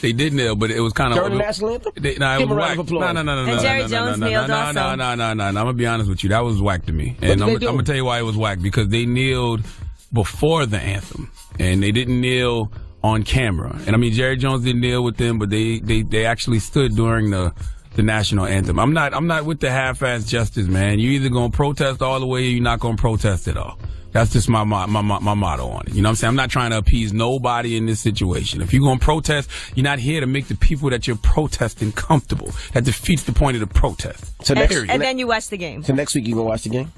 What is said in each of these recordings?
They did kneel, but it was kind of... During the national anthem? It Give was him a round whack. of applause. No. And Jerry Jones kneeled also. No. I'm going to be honest with you. That was whack to me. And I'm going to tell you why it was whack. Because they kneeled before the anthem. And they didn't kneel on camera. And I mean, Jerry Jones didn't kneel with them, but they actually stood during the national anthem. I'm not with the half-ass justice, man. You either going to protest all the way or you're not going to protest at all. That's just my motto on it. You know what I'm saying? I'm not trying to appease nobody in this situation. If you're going to protest, you're not here to make the people that you're protesting comfortable. That defeats the point of the protest. So and then you watch the game. So next week you going to watch the game?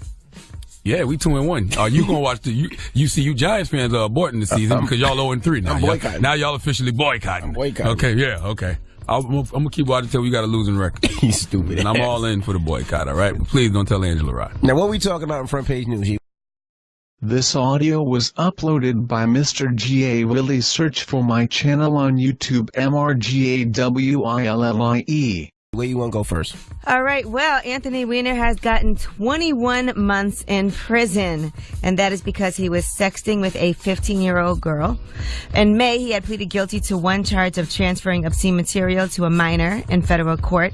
Yeah, we 2-1. Are you going to watch you Giants fans are aborting the season because y'all 0-3 now. I'm boycotting. Now y'all officially boycotting. I'm boycotting. Okay, yeah, okay. I'm going to keep watching until we got a losing record. He's stupid. And I'm all in for the boycott, all right? But please don't tell Angela Rod. Now, what we talking about in Front Page News? This audio was uploaded by Mr. G.A. Willie. Search for my channel on YouTube, MRGAWILLIE. Where you want to go first? All right. Well, Anthony Weiner has gotten 21 months in prison, and that is because he was sexting with a 15-year-old girl. In May, he had pleaded guilty to one charge of transferring obscene material to a minor in federal court,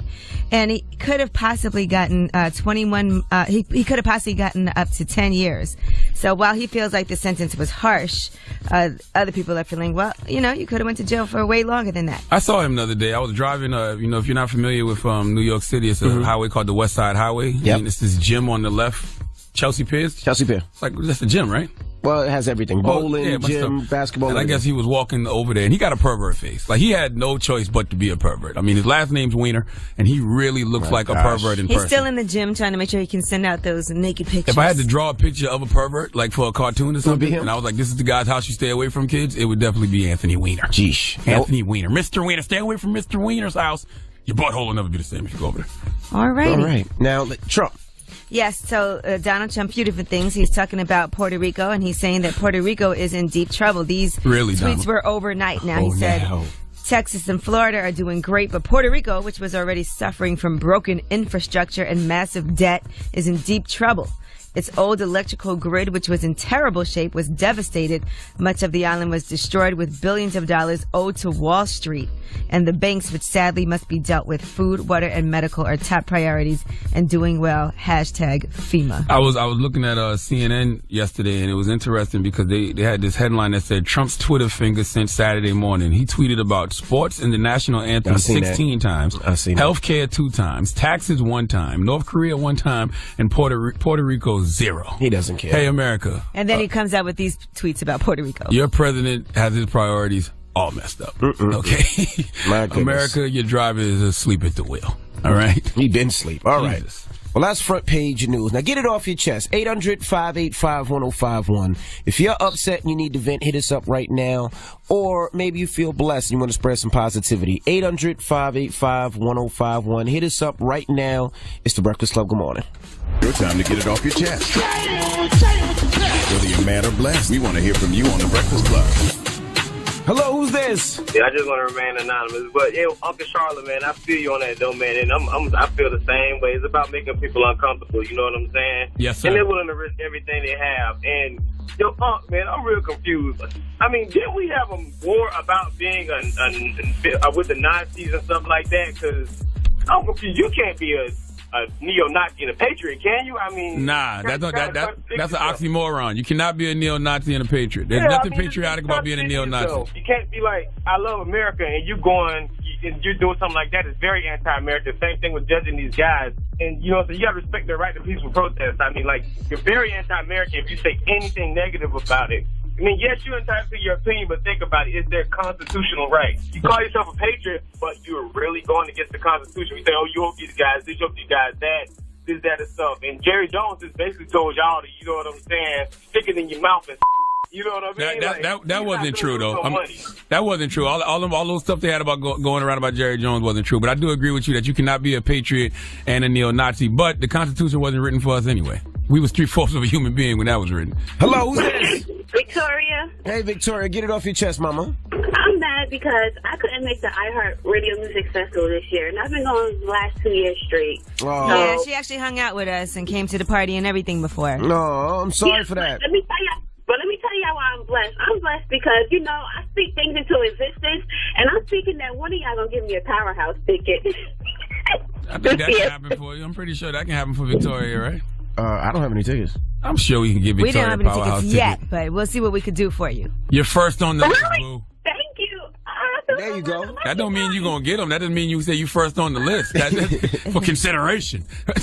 and he could have possibly gotten 21. He could have possibly gotten up to 10 years. So while he feels like the sentence was harsh, other people are feeling, well, you know, you could have went to jail for way longer than that. I saw him the other day. I was driving, you know, if you're not familiar with New York City, it's a highway called the West Side Highway. Yep. And it's this gym on the left, Chelsea Piers. Chelsea Pier. It's like, that's a gym, right? Well, it has everything. Bowling, yeah, gym, basketball. And I guess he was walking over there, and he got a pervert face. Like, he had no choice but to be a pervert. I mean, his last name's Weiner, and he really looks like a pervert in person. He's still in the gym trying to make sure he can send out those naked pictures. If I had to draw a picture of a pervert, like for a cartoon or something, him? and I was like, this is the guy's house you stay away from kids, it would definitely be Anthony Weiner. Jeesh. Anthony Weiner. Mr. Weiner. Stay away from Mr. Weiner's house. Your butthole will never be the same if you go over there. All right. All right. Now, Trump. Yes, so Donald Trump, few different things. He's talking about Puerto Rico, and he's saying that Puerto Rico is in deep trouble. These tweets were overnight. Now, he said Texas and Florida are doing great, but Puerto Rico, which was already suffering from broken infrastructure and massive debt, is in deep trouble. Its old electrical grid, which was in terrible shape, was devastated. Much of the island was destroyed, with billions of dollars owed to Wall Street. And the banks, which sadly must be dealt with, food, water, and medical are top priorities, and doing well, #FEMA. I was looking at CNN yesterday, and it was interesting because they had this headline that said, Trump's Twitter finger since Saturday morning. He tweeted about sports and the national anthem 16 times, healthcare 2 times, taxes 1 time, North Korea 1 time, and Puerto Rico 0. He doesn't care. Hey, America. And then he comes out with these tweets about Puerto Rico. Your president has his priorities all messed up. Okay? America, your driver is asleep at the wheel. All right? He been asleep. All right. Jesus. Well, that's Front Page News. Now, get it off your chest. 800-585-1051. If you're upset and you need to vent, hit us up right now. Or maybe you feel blessed and you want to spread some positivity. 800-585-1051. Hit us up right now. It's The Breakfast Club. Good morning. Your time to get it off your chest. Whether you're mad or blessed, we want to hear from you on The Breakfast Club. Hello, who's this? Yeah, I just want to remain anonymous. But, yeah, Uncle Charlotte, man, I feel you on that, though, man. And I feel the same way. It's about making people uncomfortable, you know what I'm saying? Yes, sir. And they're willing to risk everything they have. And, yo, Unc, man, I'm real confused. I mean, didn't we have a war about being with the Nazis and stuff like that? Because I'm confused. You can't be a neo-Nazi and a patriot, can you? I mean... Nah, that's an oxymoron. You cannot be a neo-Nazi and a patriot. There's nothing patriotic about being a neo-Nazi. You can't be like, I love America, and you're doing something like that. It's very anti-American. Same thing with judging these guys. And, you know, so you got to respect their right to peaceful protest. I mean, like, you're very anti-American if you say anything negative about it. I mean, yes, you're entitled to your opinion, but think about it. It's their constitutional right. You call yourself a patriot, but you're really going against the Constitution. You say, oh, you hope these guys this, you hope these guys that, this, that, and stuff. And Jerry Jones has basically told y'all to, you know what I'm saying, stick it in your mouth and you know what I mean? That wasn't true, though. That wasn't true. All those stuff they had about going around about Jerry Jones wasn't true. But I do agree with you that you cannot be a patriot and a neo-Nazi. But the Constitution wasn't written for us anyway. We was 3/4 of a human being when that was written. Hello, who's this? Victoria. Hey, Victoria, get it off your chest, mama. I'm mad because I couldn't make the iHeart Radio Music Festival this year, and I've been going the last 2 years straight. Oh. Yeah, she actually hung out with us and came to the party and everything before. No, I'm sorry for that. Let me tell y'all why I'm blessed. I'm blessed because, you know, I speak things into existence, and I'm speaking that one of y'all gonna give me a powerhouse ticket. I think that can happen for you. I'm pretty sure that can happen for Victoria, right? I don't have any tickets. I'm sure we can give We Victoria don't have a any powerhouse tickets ticket. yet, but we'll see what we could do for you. You're first on the list, Really? boo. Thank you. There you go. That don't mean you're going to get them. That doesn't mean you say you first on the list. That's for consideration. Okay,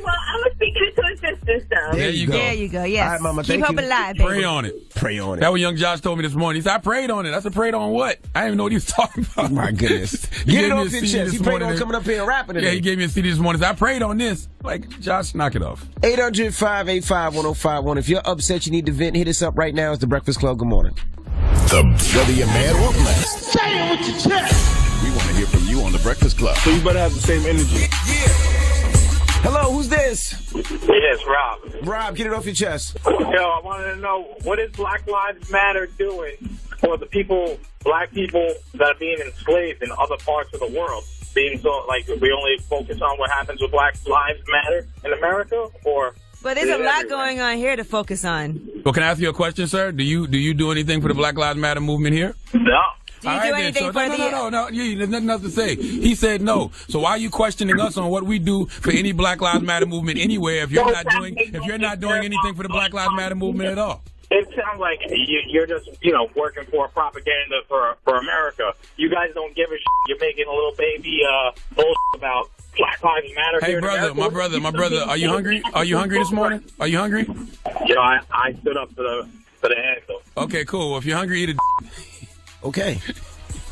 well, I'm gonna speak it into existence, though. There you go. There you go. Yes. All right, Mama, Keep thank hope you. alive, baby. Pray on it. Pray on it. That what young Josh told me this morning. He said, I prayed on it. I said, prayed on what? I didn't even know what he was talking about. My goodness. He Get gave it me off a your CD chest. this He prayed morning. on coming up here and rapping today. Yeah, he gave me a CD this morning. He said, I prayed on this. Like, Josh, knock it off. 800-585-1051. If you're upset, you need to vent, hit us up right now. It's The Breakfast Club. Good morning. Whether you're mad or blessed, Say it with your chest. we want to hear from you on The Breakfast Club. So you better have the same energy. Hello, who's this? Yes, Rob. Rob, get it off your chest. Yo, I wanted to know, what is Black Lives Matter doing for the people, black people that are being enslaved in other parts of the world? Being so, like, we only focus on what happens with Black Lives Matter in America, or... But there's a lot going on here to focus on. Well, can I ask you a question, sir? Do you do anything for the Black Lives Matter movement here? No. Do you do anything for the... No. There's nothing else to say. He said no. So why are you questioning us on what we do for any Black Lives Matter movement anywhere if you're not doing anything for the Black Lives Matter movement at all? It sounds like you're just, working for propaganda for America. You guys don't give a shit. You're making a little baby bullshit about Black Lives Matter. Hey, brother, my brother, are you hungry? Are you hungry this morning? Are you hungry? I stood up for the anthem. Okay, cool. Well, if you're hungry, eat a Okay.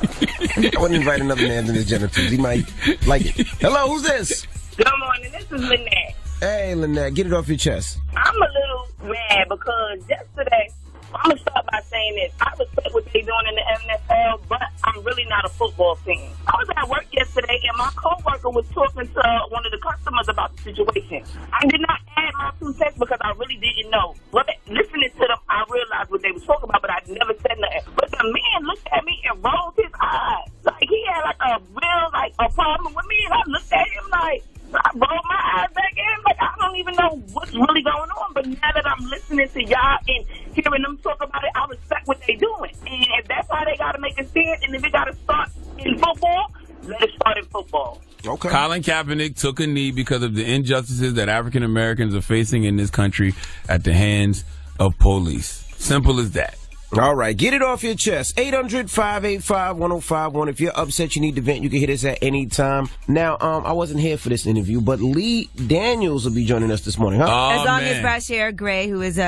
I wouldn't invite another man to the genitals. He might like it. Hello, who's this? Good morning. This is Lynette. Hey, Lynette, get it off your chest. I'm a little mad because yesterday, I'm going to start by saying this. I respect what they're doing in the NFL, but I'm really not a football fan. I was at work yesterday, and my coworker was talking to one of the customers about the situation. I did not add my 2 cents because I really didn't know. But listening to them, I realized what they were talking about, but I never said nothing. But the man looked at me and rolled his eyes. Like he had a real a problem with me, and I looked at him like, I rolled my eyes back in. Like, I don't even know what's really going on. But now that I'm listening to y'all and hearing them talk about it, I respect what they're doing. And if that's how they got to make a stand, and if it got to start in football, let it start in football. Okay. Colin Kaepernick took a knee because of the injustices that African Americans are facing in this country at the hands of police. Simple as that. All right, get it off your chest. 800-585-1051. If you're upset, you need to vent, you can hit us at any time. Now, I wasn't here for this interview, but Lee Daniels will be joining us this morning, huh? As long as Brashear Gray, who is,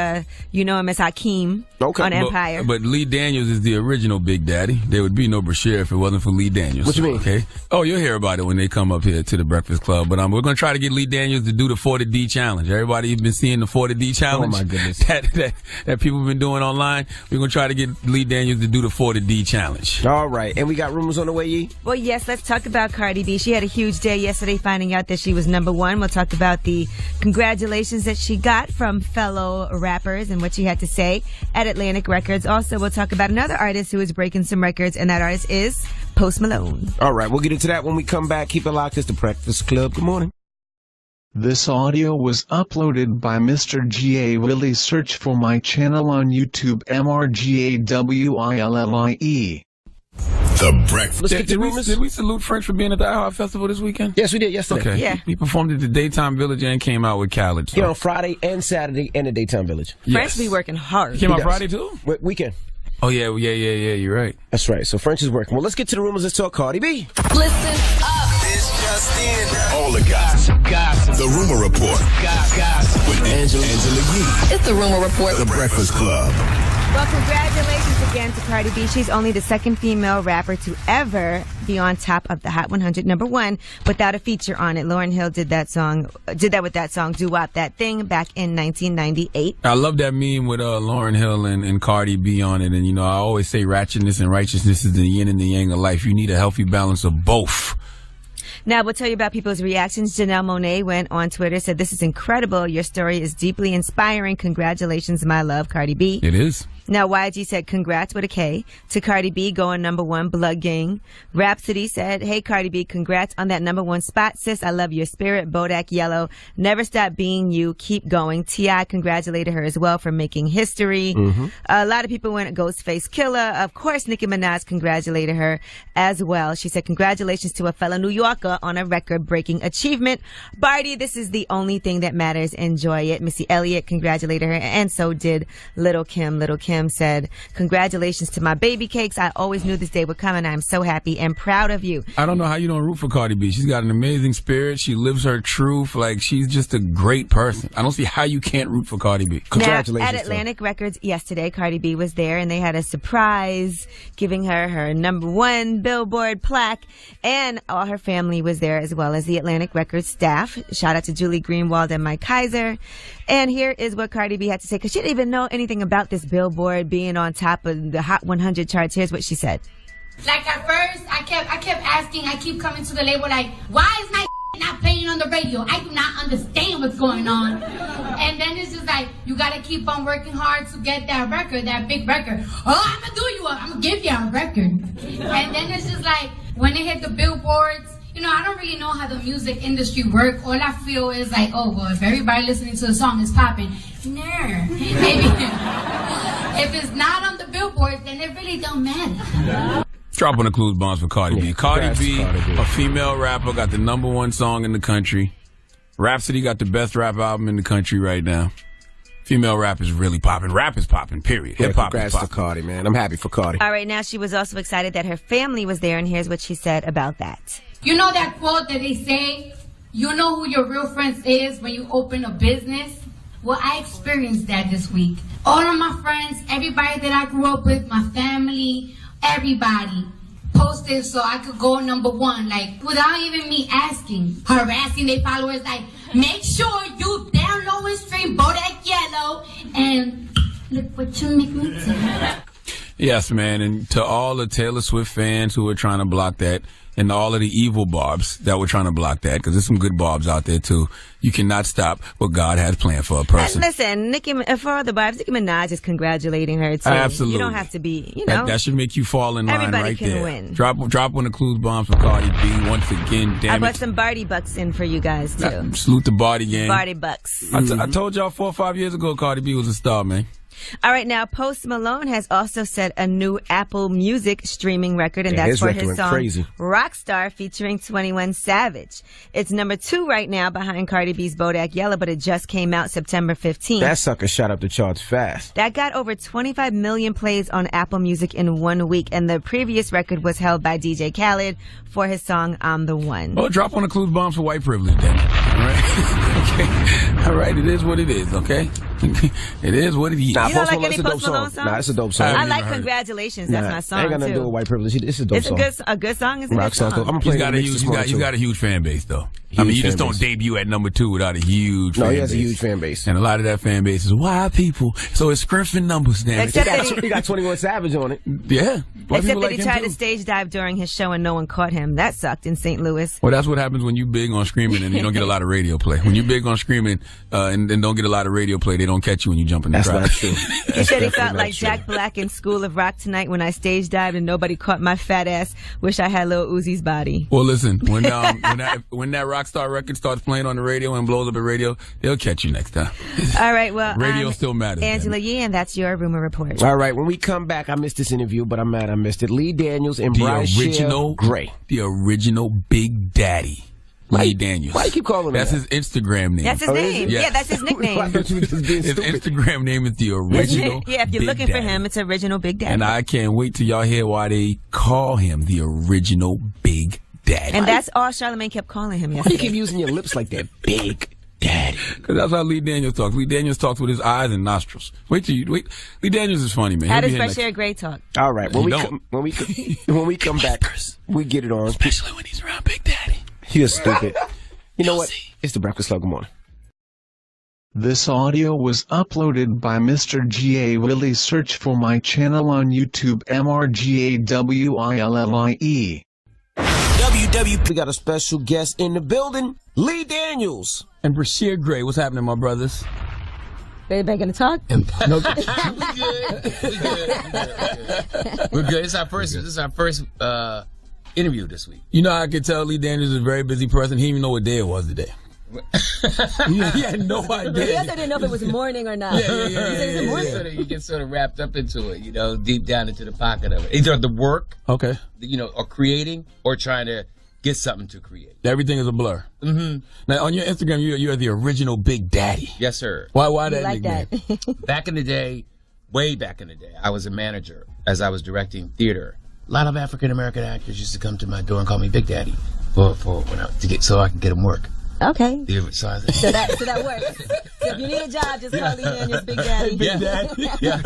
you know him as Hakeem on Empire. But Lee Daniels is the original Big Daddy. There would be no Brashear if it wasn't for Lee Daniels. What you mean? Okay. Oh, you'll hear about it when they come up here to the Breakfast Club. But we're going to try to get Lee Daniels to do the 40D challenge. Everybody been seeing the 40D challenge? Oh, my goodness. that people have been doing online. We're going to try to get Lee Daniels to do the 40D challenge. All right. And we got rumors on the way, Yee? Well, yes, let's talk about Cardi B. She had a huge day yesterday finding out that she was #1. We'll talk about the congratulations that she got from fellow rappers and what she had to say at Atlantic Records. Also, we'll talk about another artist who is breaking some records, and that artist is Post Malone. All right. We'll get into that when we come back. Keep it locked. It's the Breakfast Club. Good morning. This audio was uploaded by Mr. G.A. Willie. Search for my channel on YouTube, MRGAWILLIE. The Breakfast. Let's get to rumors. Did we salute French for being at the iHeart Festival this weekend? Yes, we did yesterday. Okay. Yeah. He performed at the Daytime Village and came out with Khaled. So. Here on Friday and Saturday and the Daytime Village. French be working hard. He came out does. Friday too? Weekend. Oh, yeah, you're right. That's right. So French is working. Well, let's get to the rumors. Let's talk Cardi B. Listen up. It's just in. All the gossip. The Rumor Report. Gossip. With Angela Yee. It's the Rumor Report. The Breakfast Club. Well, congratulations again to Cardi B. She's only the second female rapper to ever be on top of the Hot 100 #1 without a feature on it. Lauryn Hill did that with that song, Doo Wop That Thing, back in 1998. I love that meme with Lauryn Hill and Cardi B on it. And, I always say ratchetness and righteousness is the yin and the yang of life. You need a healthy balance of both. Now, we'll tell you about people's reactions. Janelle Monáe went on Twitter, said, "This is incredible. Your story is deeply inspiring. Congratulations, my love, Cardi B." It is. Now, YG said, "Congrats" with a K to Cardi B going #1, Blood Gang. Rhapsody said, "Hey, Cardi B, congrats on that #1 spot, sis. I love your spirit. Bodak Yellow. Never stop being you. Keep going." T.I. congratulated her as well for making history. A lot of people went Ghostface Killer. Of course, Nicki Minaj congratulated her as well. She said, "Congratulations to a fellow New Yorker on a record-breaking achievement. Barty, this is the only thing that matters. Enjoy it." Missy Elliott congratulated her, and so did Little Kim. Little Kim said, "Congratulations to my baby cakes. I always knew this day would come, and I'm so happy and proud of you." I don't know how you don't root for Cardi B. She's got an amazing spirit. She lives her truth. Like, she's just a great person. I don't see how you can't root for Cardi B. Congratulations. Now, at Atlantic Records yesterday, Cardi B was there, and they had a surprise giving her her #1 Billboard plaque, and all her family was there as well as the Atlantic Records staff. Shout out to Julie Greenwald and Mike Kaiser. And here is what Cardi B had to say, because she didn't even know anything about this Billboard being on top of the Hot 100 charts. Here's what she said. Like, at first, I kept asking, I keep coming to the label like, why is my not playing on the radio? I do not understand what's going on. And then it's just like, you gotta keep on working hard to get that record, that big record. Oh, I'm gonna give you a record. And then it's just like, when they hit the billboards, you know, I don't really know how the music industry works. All I feel is like, oh, well, if everybody listening to the song is popping, nah. Maybe if it's not on the billboard, then it really don't matter. Drop on the clues bombs for Cardi B. Cardi B, a female rapper, got the #1 song in the country. Rhapsody got the best rap album in the country right now. Female rap is really popping. Rap is popping, period. Yeah, Hip hop is congrats popping. to Cardi, man. I'm happy for Cardi. All right, now she was also excited that her family was there, and here's what she said about that. You know that quote that they say, you know who your real friends is when you open a business? Well, I experienced that this week. All of my friends, everybody that I grew up with, my family, everybody posted so I could go #1, like, without even me asking, harassing their followers, like, make sure you download and stream Bodak Yellow, and look what you make me do. Yes, man, and to all the Taylor Swift fans who are trying to block that, and all of the evil barbs that were trying to block that, because there's some good barbs out there too. You cannot stop what God has planned for a person. And listen, for all the barbs, Nicki Minaj is congratulating her too. Absolutely. You don't have to be, you know. That should make you fall in line Everybody right can there. win. Drop one of the clues bombs for Cardi B once again. I Damn brought it. some Barty Bucks in for you guys too. Salute the Barty gang. Barty Bucks. I told y'all 4 or 5 years ago Cardi B was a star, man. All right, now Post Malone has also set a new Apple Music streaming record, and Yeah, that's his for record his went song crazy. Rockstar featuring 21 Savage. It's #2 right now behind Cardi B's Bodak Yellow, but it just came out September 15th. That sucker shot up the charts fast. That got over 25 million plays on Apple Music in 1 week, and the previous record was held by DJ Khaled for his song I'm the One. Oh, drop on the clues bombs for white privilege, then. All right? Okay. All right, it is what it is, okay? It is what it is. Nah, You don't Post like Malone, any it's a dope Post Malone song. songs? Nah, it's a dope song. I like Congratulations. That's my song, ain't got nothing to do too. with white privilege. It's a dope It's song. a good song. It's a good Rockstar. song. I'm He's playing got, the a mix huge, this he's, morning, got, he's too. got a huge fan base, though. Huge I mean, you fan just don't base. debut at #2 without a huge fan base. No, he has a huge fan base. And a lot of that fan base is white people. So it's scrimping numbers, damn it. Except He got 21 Savage on it. Yeah. White Except people that like he him tried too. to stage dive during his show and no one caught him. That sucked in St. Louis. Well, that's what happens when you big on screaming and you don't get a lot of radio play. When you big on screaming and don't get a lot of radio play, they don't catch you when you jump in the That's crowd. not true. He said he felt like Jack Black in School of Rock tonight when I stage dived and nobody caught my fat ass. Wish I had Lil Uzi's body. Well, listen, when that Rockstar record starts playing on the radio and blows up the radio, they'll catch you next time. All right, well, Radio I'm still matters. Angela Yee, and that's your rumor report. All right, when we come back, I missed this interview, but I'm mad I missed it. Lee Daniels and The Bryce original Gray. The original Big Daddy. Lee Daniels. Why you keep calling him That's that? his Instagram name. That's his name. Yes. Yeah, that's his nickname. I thought you were just being His stupid. Instagram name is the original. Yeah, if you're Big looking for Daddy. him, it's original Big Daddy. And I can't wait till y'all hear why they call him the original Big Daddy. And that's all Charlamagne kept calling him Why you yesterday. keep using your lips like that? Big Daddy. Because that's how Lee Daniels talks. Lee Daniels talks with his eyes and nostrils. Wait. Lee Daniels is funny, man. How He'll does be here Fresh next- Air Gray talk? All right, when You we don't. when we come back, we get it on. Especially when he's around Big Daddy. You're stupid. You know what? It's the Breakfast Club. Good morning. This audio was uploaded by Mr. G.A. Willie. Search for my channel on YouTube, MRGAWILLIE. WW. We got a special guest in the building, Lee Daniels. And Brashear Gray. What's happening, my brothers? Everybody gonna talk? We good. We're good. This is our first interview this week. You know, I could tell Lee Daniels is a very busy person. He didn't even know what day it was today. he had no idea. He also didn't know if it was morning or not. He said it's morning. So you get sort of wrapped up into it, you know, deep down into the pocket of it. Either the work, okay, you know, or creating, or trying to get something to create. Everything is a blur. Mm-hmm. Now, on your Instagram, you're the original Big Daddy. Yes, sir. Why that nickname? Back in the day, way back in the day, I was a manager as I was directing theater. A lot of African American actors used to come to my door and call me Big Daddy so I could get them work. Okay. So that works. So if you need a job, just call Lee Daniels Big Daddy. Big Daddy. Yeah.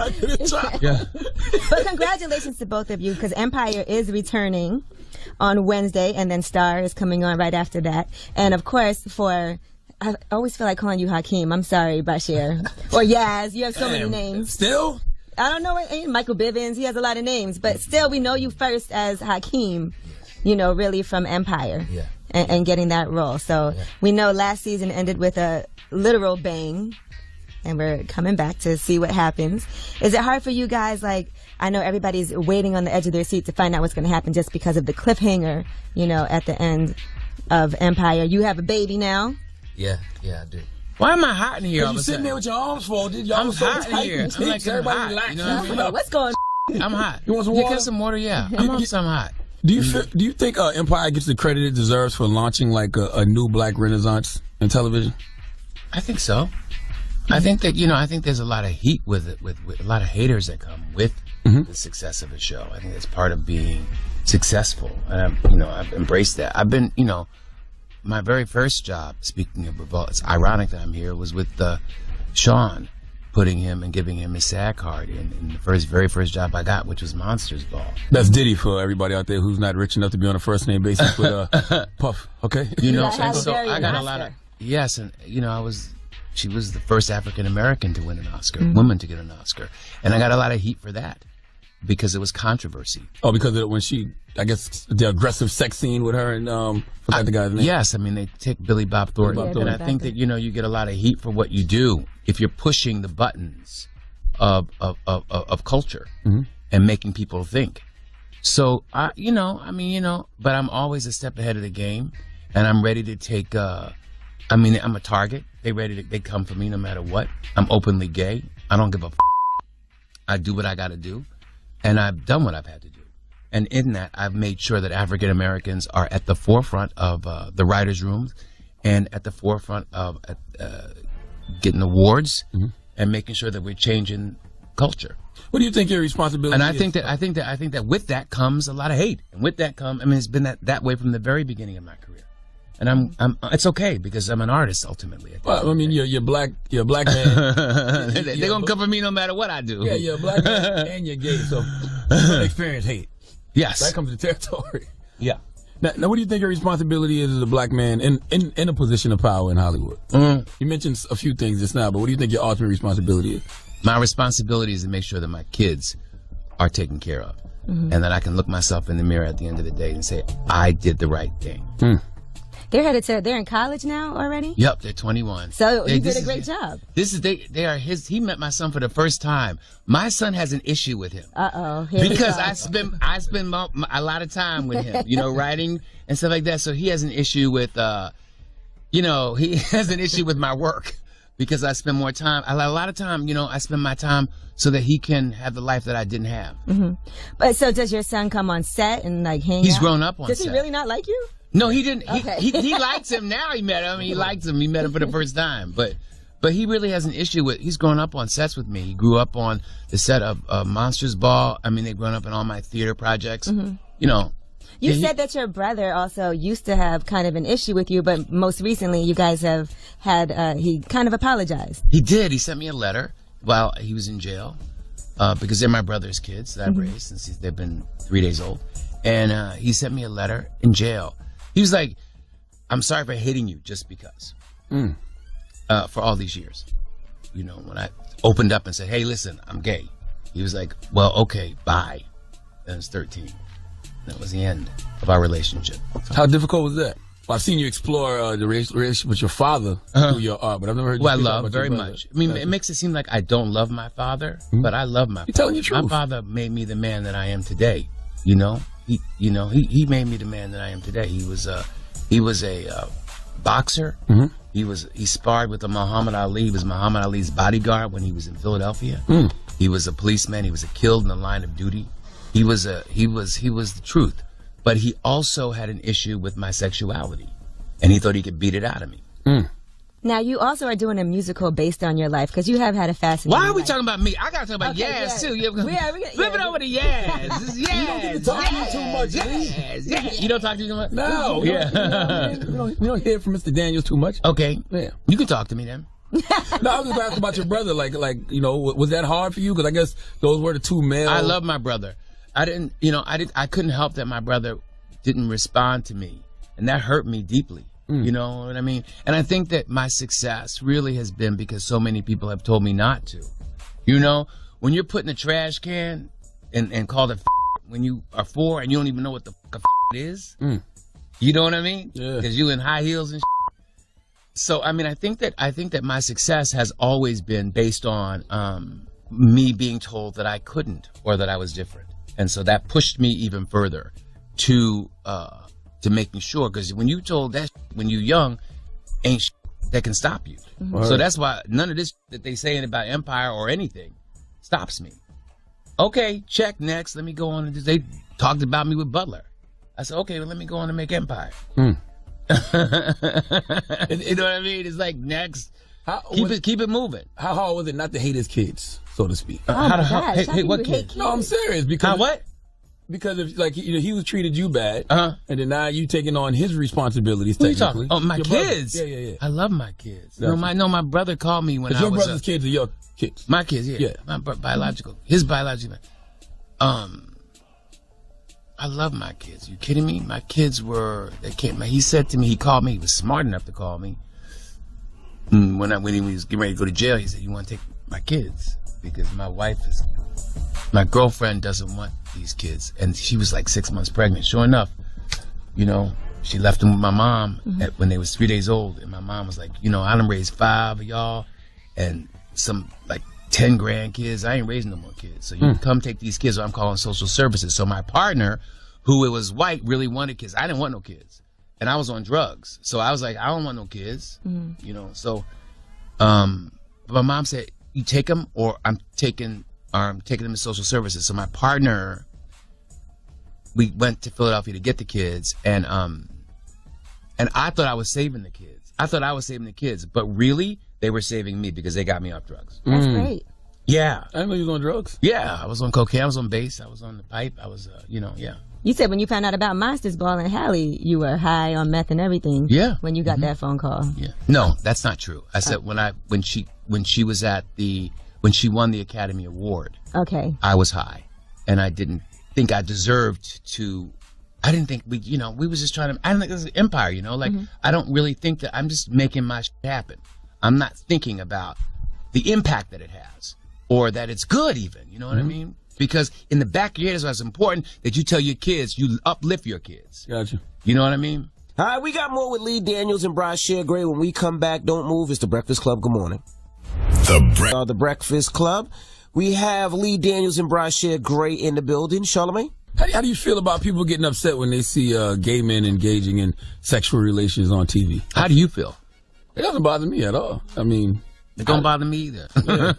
But congratulations to both of you, because Empire is returning on Wednesday, and then Star is coming on right after that. And of course, I always feel like calling you Hakeem. I'm sorry, Bashir. Or Yaz. You have so many names. Still? I don't know. Michael Bivins. He has a lot of names. But still, we know you first as Hakeem, you know, really from Empire. Yeah. And getting that role. So we know last season ended with a literal bang, and we're coming back to see what happens. Is it hard for you guys? Like, I know everybody's waiting on the edge of their seat to find out what's going to happen just because of the cliffhanger, you know, at the end of Empire. You have a baby now. Yeah, I do. Why am I hot in here? You sitting there with your arms folded. I'm hot in here. I'm like, everybody relax. You know what I mean? What's going on? I'm hot. You want some water? Get some water, yeah. I'm hot. Do you think Empire gets the credit it deserves for launching like a new black renaissance in television? I think so. I think that, you know, I think there's a lot of heat with it, with a lot of haters that come with the success of a show. I think that's part of being successful. And I've embraced that. I've been, you know, my very first job, speaking of revolt, it's ironic that I'm here, was with Sean, putting him and giving him his SAG card in the very first job I got, which was Monsters Ball. That's Diddy for everybody out there who's not rich enough to be on a first name basis with Puff. Okay, you know, and so I got a lot of and you know, she was the first African American to win an Oscar, woman to get an Oscar, and I got a lot of heat for that because it was controversy. Oh, because of when I guess the aggressive sex scene with her and forgot the guy's name. Yes, I mean they take Billy Bob Thornton, and I think that, you know, you get a lot of heat for what you do if you're pushing the buttons of culture and making people think. So but I'm always a step ahead of the game, and I'm ready to take. I'm a target. They come for me no matter what. I'm openly gay. I don't give a. I do what I got to do, and I've done what I've had to do. And in that, I've made sure that African Americans are at the forefront of the writers' rooms, and at the forefront of getting awards and making sure that we're changing culture. What do you think your responsibility is? And I think that with that comes a lot of hate, and with that it's been that way from the very beginning of my career. And it's okay because I'm an artist ultimately. Well, I mean, you're black man. They're gonna come for me no matter what I do. Yeah, you're a black man and you're gay, so you're gonna experience hate. Yes, that comes to territory. Yeah. Now, what do you think your responsibility is as a black man in a position of power in Hollywood? You mentioned a few things just now, but what do you think your ultimate responsibility is? My responsibility is to make sure that my kids are taken care of, and that I can look myself in the mirror at the end of the day and say, I did the right thing. They're in college now already? Yep, they're 21. So you did a great job. He met my son for the first time. My son has an issue with him. Because I spend a lot of time with him, you know, writing and stuff like that. So he has an issue with, he has an issue with my work because I spend more time. A lot of time, you know, I spend my time so that he can have the life that I didn't have. But so does your son come on set and like hang out? He's grown up on set. Does he really not like you? No, he didn't. He likes him now. He met him. He likes him. He met him for the first time. But he really has an issue with. He's grown up on sets with me. He grew up on the set of Monsters Ball. I mean, they've grown up in all my theater projects. You know. You said that your brother also used to have kind of an issue with you, but most recently you guys have had. He kind of apologized. He did. He sent me a letter while he was in jail because they're my brother's kids that I've raised since they've been 3 days old, and he sent me a letter in jail. He was like, I'm sorry for hating you just because. For all these years. You know, when I opened up and said, hey, listen, I'm gay. He was like, well, okay, bye. And it's 13. That was the end of our relationship. How difficult was that? Well, I've seen you explore the relationship with your father through your art, but I've never heard you I speak love about very your brother. much. I mean, it makes it seem like I don't love my father, but I love my father. You're telling the truth. My father made me the man that I am today. You know, he made me the man that I am today. He was a boxer. Mm-hmm. He sparred with Muhammad Ali. He was Muhammad Ali's bodyguard when he was in Philadelphia. He was a policeman. He was killed in the line of duty. He was the truth. But he also had an issue with my sexuality, and he thought he could beat it out of me. Now, you also are doing a musical based on your life, because you have had a fascinating Why are we life. talking about me? I gotta talk about Yaz, too. Flip it over to Yaz. This is Yaz. You don't get to talk to me too much. Yaz. You don't talk to me too much? No. Yeah. We don't hear from Mr. Daniels too much. Okay. Yeah. You can talk to me then. No, I was just asking about your brother. Like, was that hard for you? Because I guess those were the two male. I love my brother. I couldn't help that my brother didn't respond to me, and that hurt me deeply. You know what I mean? And I think that my success really has been because so many people have told me not to. You know, when you're put in a trash can and called a when you are 4 and you don't even know what the it is. You know what I mean? Yeah. Because you in high heels and So I mean, I think that my success has always been based on me being told that I couldn't or that I was different, and so that pushed me even further to making sure. Because when you told that when you're young, ain't that can stop you. So that's why none of this that they saying about Empire or anything stops me. Okay, check next. Let me go on. They talked about me with Butler. I said, okay, well, let me go on and make Empire. You know what I mean? It's like next. Keep it moving. How hard was it not to hate his kids, so to speak? Hey, what kids? No, I'm serious. Because what? Because if he was treated you bad, and then now you taking on his responsibilities. What are you technically. talking? Oh, my Your kids. brother. Yeah. I love my kids. Gotcha. My brother called me when I was. Your brother's kids are your kids. My kids, yeah. My biological. His biological. I love my kids. You kidding me? My kids he said to me, he called me, he was smart enough to call me. When he was getting ready to go to jail, he said, you want to take my kids? Because my girlfriend doesn't want these kids. And she was like 6 months pregnant. Sure enough, she left them with my mom when they was 3 days old. And my mom was like, I done raised 5 of y'all and some like 10 grandkids. I ain't raising no more kids. So you can come take these kids, or I'm calling social services. So my partner, who was white, really wanted kids. I didn't want no kids. And I was on drugs. So I was like, I don't want no kids. So but my mom said, you take them or I'm taking them to social services. So my partner, we went to Philadelphia to get the kids, and I thought I was saving the kids. But really, they were saving me because they got me off drugs. That's great. Yeah. I didn't know you was on drugs. Yeah, I was on cocaine, I was on base, I was on the pipe, I was, yeah. You said when you found out about Monsters Ball and Hallie, you were high on meth and everything. Yeah. When you got that phone call. Yeah. No, that's not true. I said when she won the Academy Award. Okay. I was high, and I didn't think I deserved to. I didn't think we was just trying to. I don't think it was an empire, I don't really think that. I'm just making my shit happen. I'm not thinking about the impact that it has, or that it's good even. You know what I mean? Because in the back of your head is why it's important that you tell your kids, you uplift your kids. Gotcha. You know what I mean? All right, we got more with Lee Daniels and Brashear Gray. When we come back, don't move. It's the Breakfast Club. Good morning. The Breakfast Club. We have Lee Daniels and Brashear Gray in the building. Charlamagne? How do you feel about people getting upset when they see gay men engaging in sexual relations on TV? How do you feel? It doesn't bother me at all. I mean, it don't bother me either. Yeah.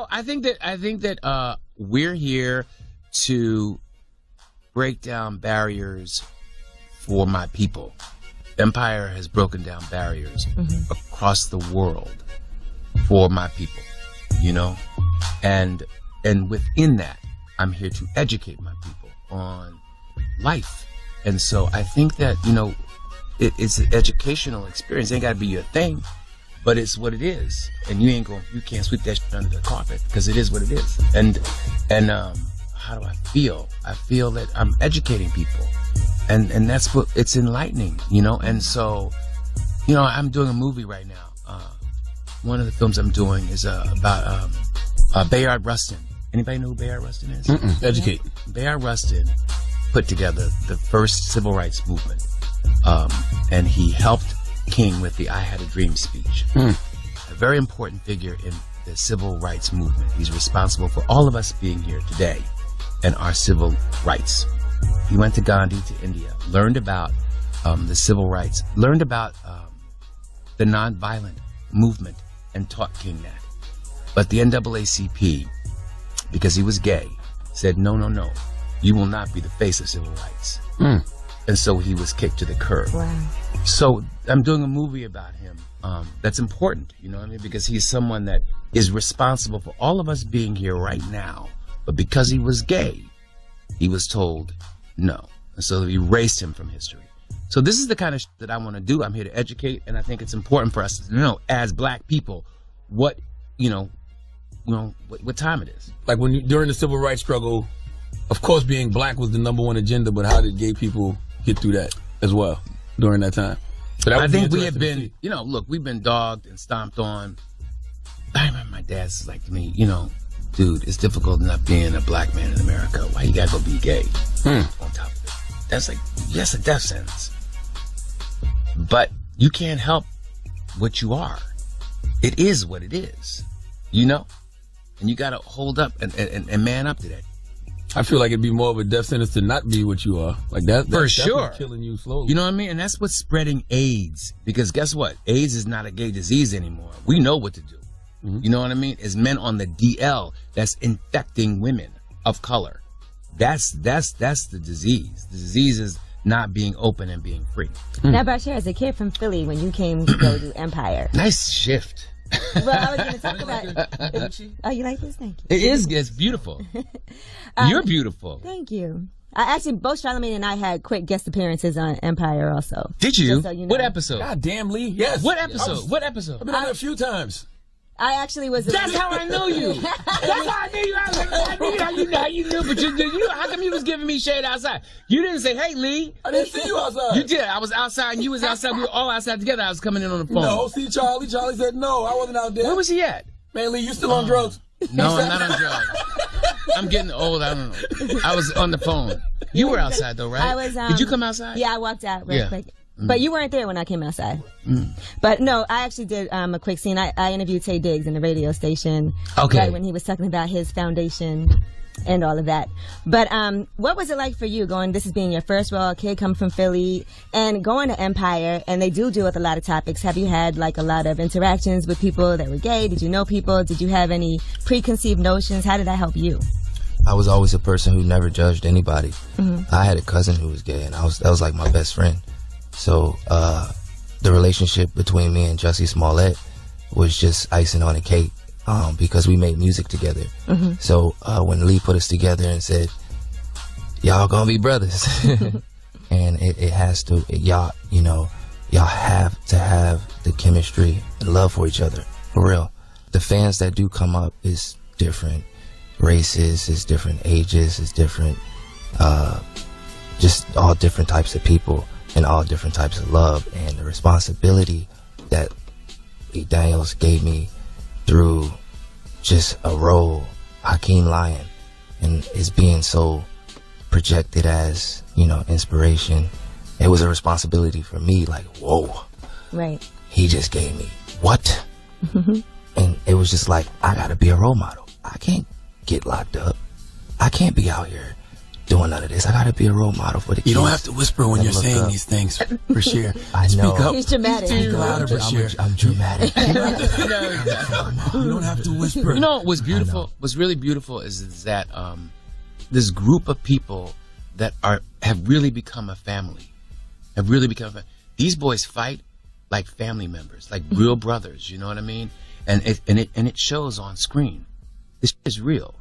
I think that we're here to break down barriers for my people. Empire has broken down barriers across the world for my people, and within that, I'm here to educate my people on life. And so I think that, it's an educational experience. It ain't gotta be your thing, but it's what it is. And you can't sweep that shit under the carpet, because it is what it is. And how do I feel? I feel that I'm educating people. And that's what, it's enlightening, and so, I'm doing a movie right now. One of the films I'm doing is about Bayard Rustin, Anybody know who Bayard Rustin is? Educate. Bayard Rustin put together the first civil rights movement. And he helped King with the I Had a Dream speech. A very important figure in the civil rights movement. He's responsible for all of us being here today and our civil rights. He went to Gandhi, to India, learned about the civil rights, learned about the nonviolent movement, and taught King that. But the NAACP, because he was gay, said, no, no, no, you will not be the face of civil rights. And so he was kicked to the curb. Wow. So I'm doing a movie about him that's important, you know what I mean? Because he's someone that is responsible for all of us being here right now. But because he was gay, he was told no. And so they erased him from history. So this is the kind of that I want to do. I'm here to educate, and I think it's important for us to know, as black people, what, what time it is. Like during the civil rights struggle, of course being black was the #1 agenda, but how did gay people get through that as well during that time? So that I think we have been, look, we've been dogged and stomped on. I remember my dad was like to me, dude, it's difficult enough being a black man in America. Why you gotta go be gay? On top of it. That's like, yes, a death sentence. But you can't help what you are. It is what it is, And you gotta hold up and man up to that. I feel like it'd be more of a death sentence to not be what you are. Like that's for sure killing you slowly. You know what I mean? And that's what's spreading AIDS. Because guess what? AIDS is not a gay disease anymore. We know what to do. You know what I mean? It's men on the DL that's infecting women of color. That's the disease. The disease is not being open and being free. Now, Bashir, as a kid from Philly, when you came to go to Empire. Nice shift. Well, I was going to talk about. Oh, you like this? Thank you. It is. It's beautiful. You're beautiful. Thank you. Actually, both Charlamagne and I had quick guest appearances on Empire also. Did you? So you know. What episode? God damn, Lee. Yes. What episode? What episode? I've been on it a few times. I actually was. That's how I know you. That's how I knew you. I knew how you knew. But you how come you was giving me shade outside? You didn't say, "Hey, Lee." I didn't see you outside. You did. I was outside and you was outside. We were all outside together. I was coming in on the phone. No, see Charlie. Charlie said no. I wasn't out there. Where was he at? Man, Lee, you still on drugs? No, I'm not on drugs. I'm getting old. I don't know. I was on the phone. You were outside though, right? I was. Did you come outside? Yeah, I walked out real quick. But you weren't there when I came outside. But no, I actually did a quick scene. I interviewed Tay Diggs in the radio station. Okay. Right when he was talking about his foundation and all of that. But what was it like for you this is being your first role, a kid coming from Philly, and going to Empire, and they do deal with a lot of topics. Have you had like a lot of interactions with people that were gay? Did you know people? Did you have any preconceived notions? How did that help you? I was always a person who never judged anybody. I had a cousin who was gay, and that was like my best friend. So the relationship between me and Jussie Smollett was just icing on the cake because we made music together. So when Lee put us together and said, y'all gonna be brothers, and it has to, y'all have to have the chemistry and love for each other, for real. The fans that do come up is different races, is different ages, is different, just all different types of people. And all different types of love, and the responsibility that Lee Daniels gave me through just a role, Hakeem Lyon, and is being so projected as, inspiration. It was a responsibility for me, like, whoa. Right. He just gave me what? And it was just like, I gotta be a role model. I can't get locked up. I can't be out here doing none of this. I gotta be a role model for the kids. You don't have to whisper when you're saying these things, Bashir. I know. Speak up. He's dramatic. Speak louder, Bashir. I'm dramatic. You don't have to whisper. You know what's beautiful? What's really beautiful is that this group of people that have really become a family. These boys fight like family members, like real brothers. You know what I mean? And it shows on screen. It's real.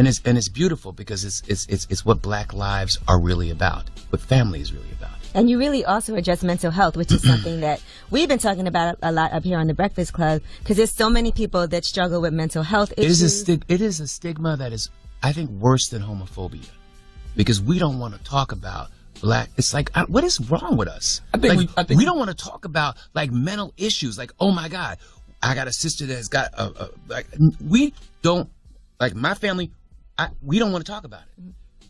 And it's beautiful because it's what Black lives are really about, what family is really about. And you really also address mental health, which is something that we've been talking about a lot up here on the Breakfast Club, because there's so many people that struggle with mental health issues. It is a stigma that is, I think, worse than homophobia, because we don't want to talk about Black. It's like, what is wrong with us? I think we don't want to talk about like mental issues. Like, oh my God, I got a sister that's got we don't, like, my family. we don't want to talk about it.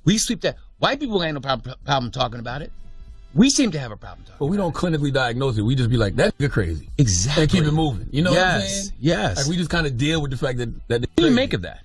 We sweep that. White people ain't no problem talking about it. We seem to have a problem talking. But we don't clinically diagnose it. We just be like, that's crazy. Exactly. And keep it moving. You know what I'm saying? Yes. Like we just kind of deal with the fact that What do you make of that?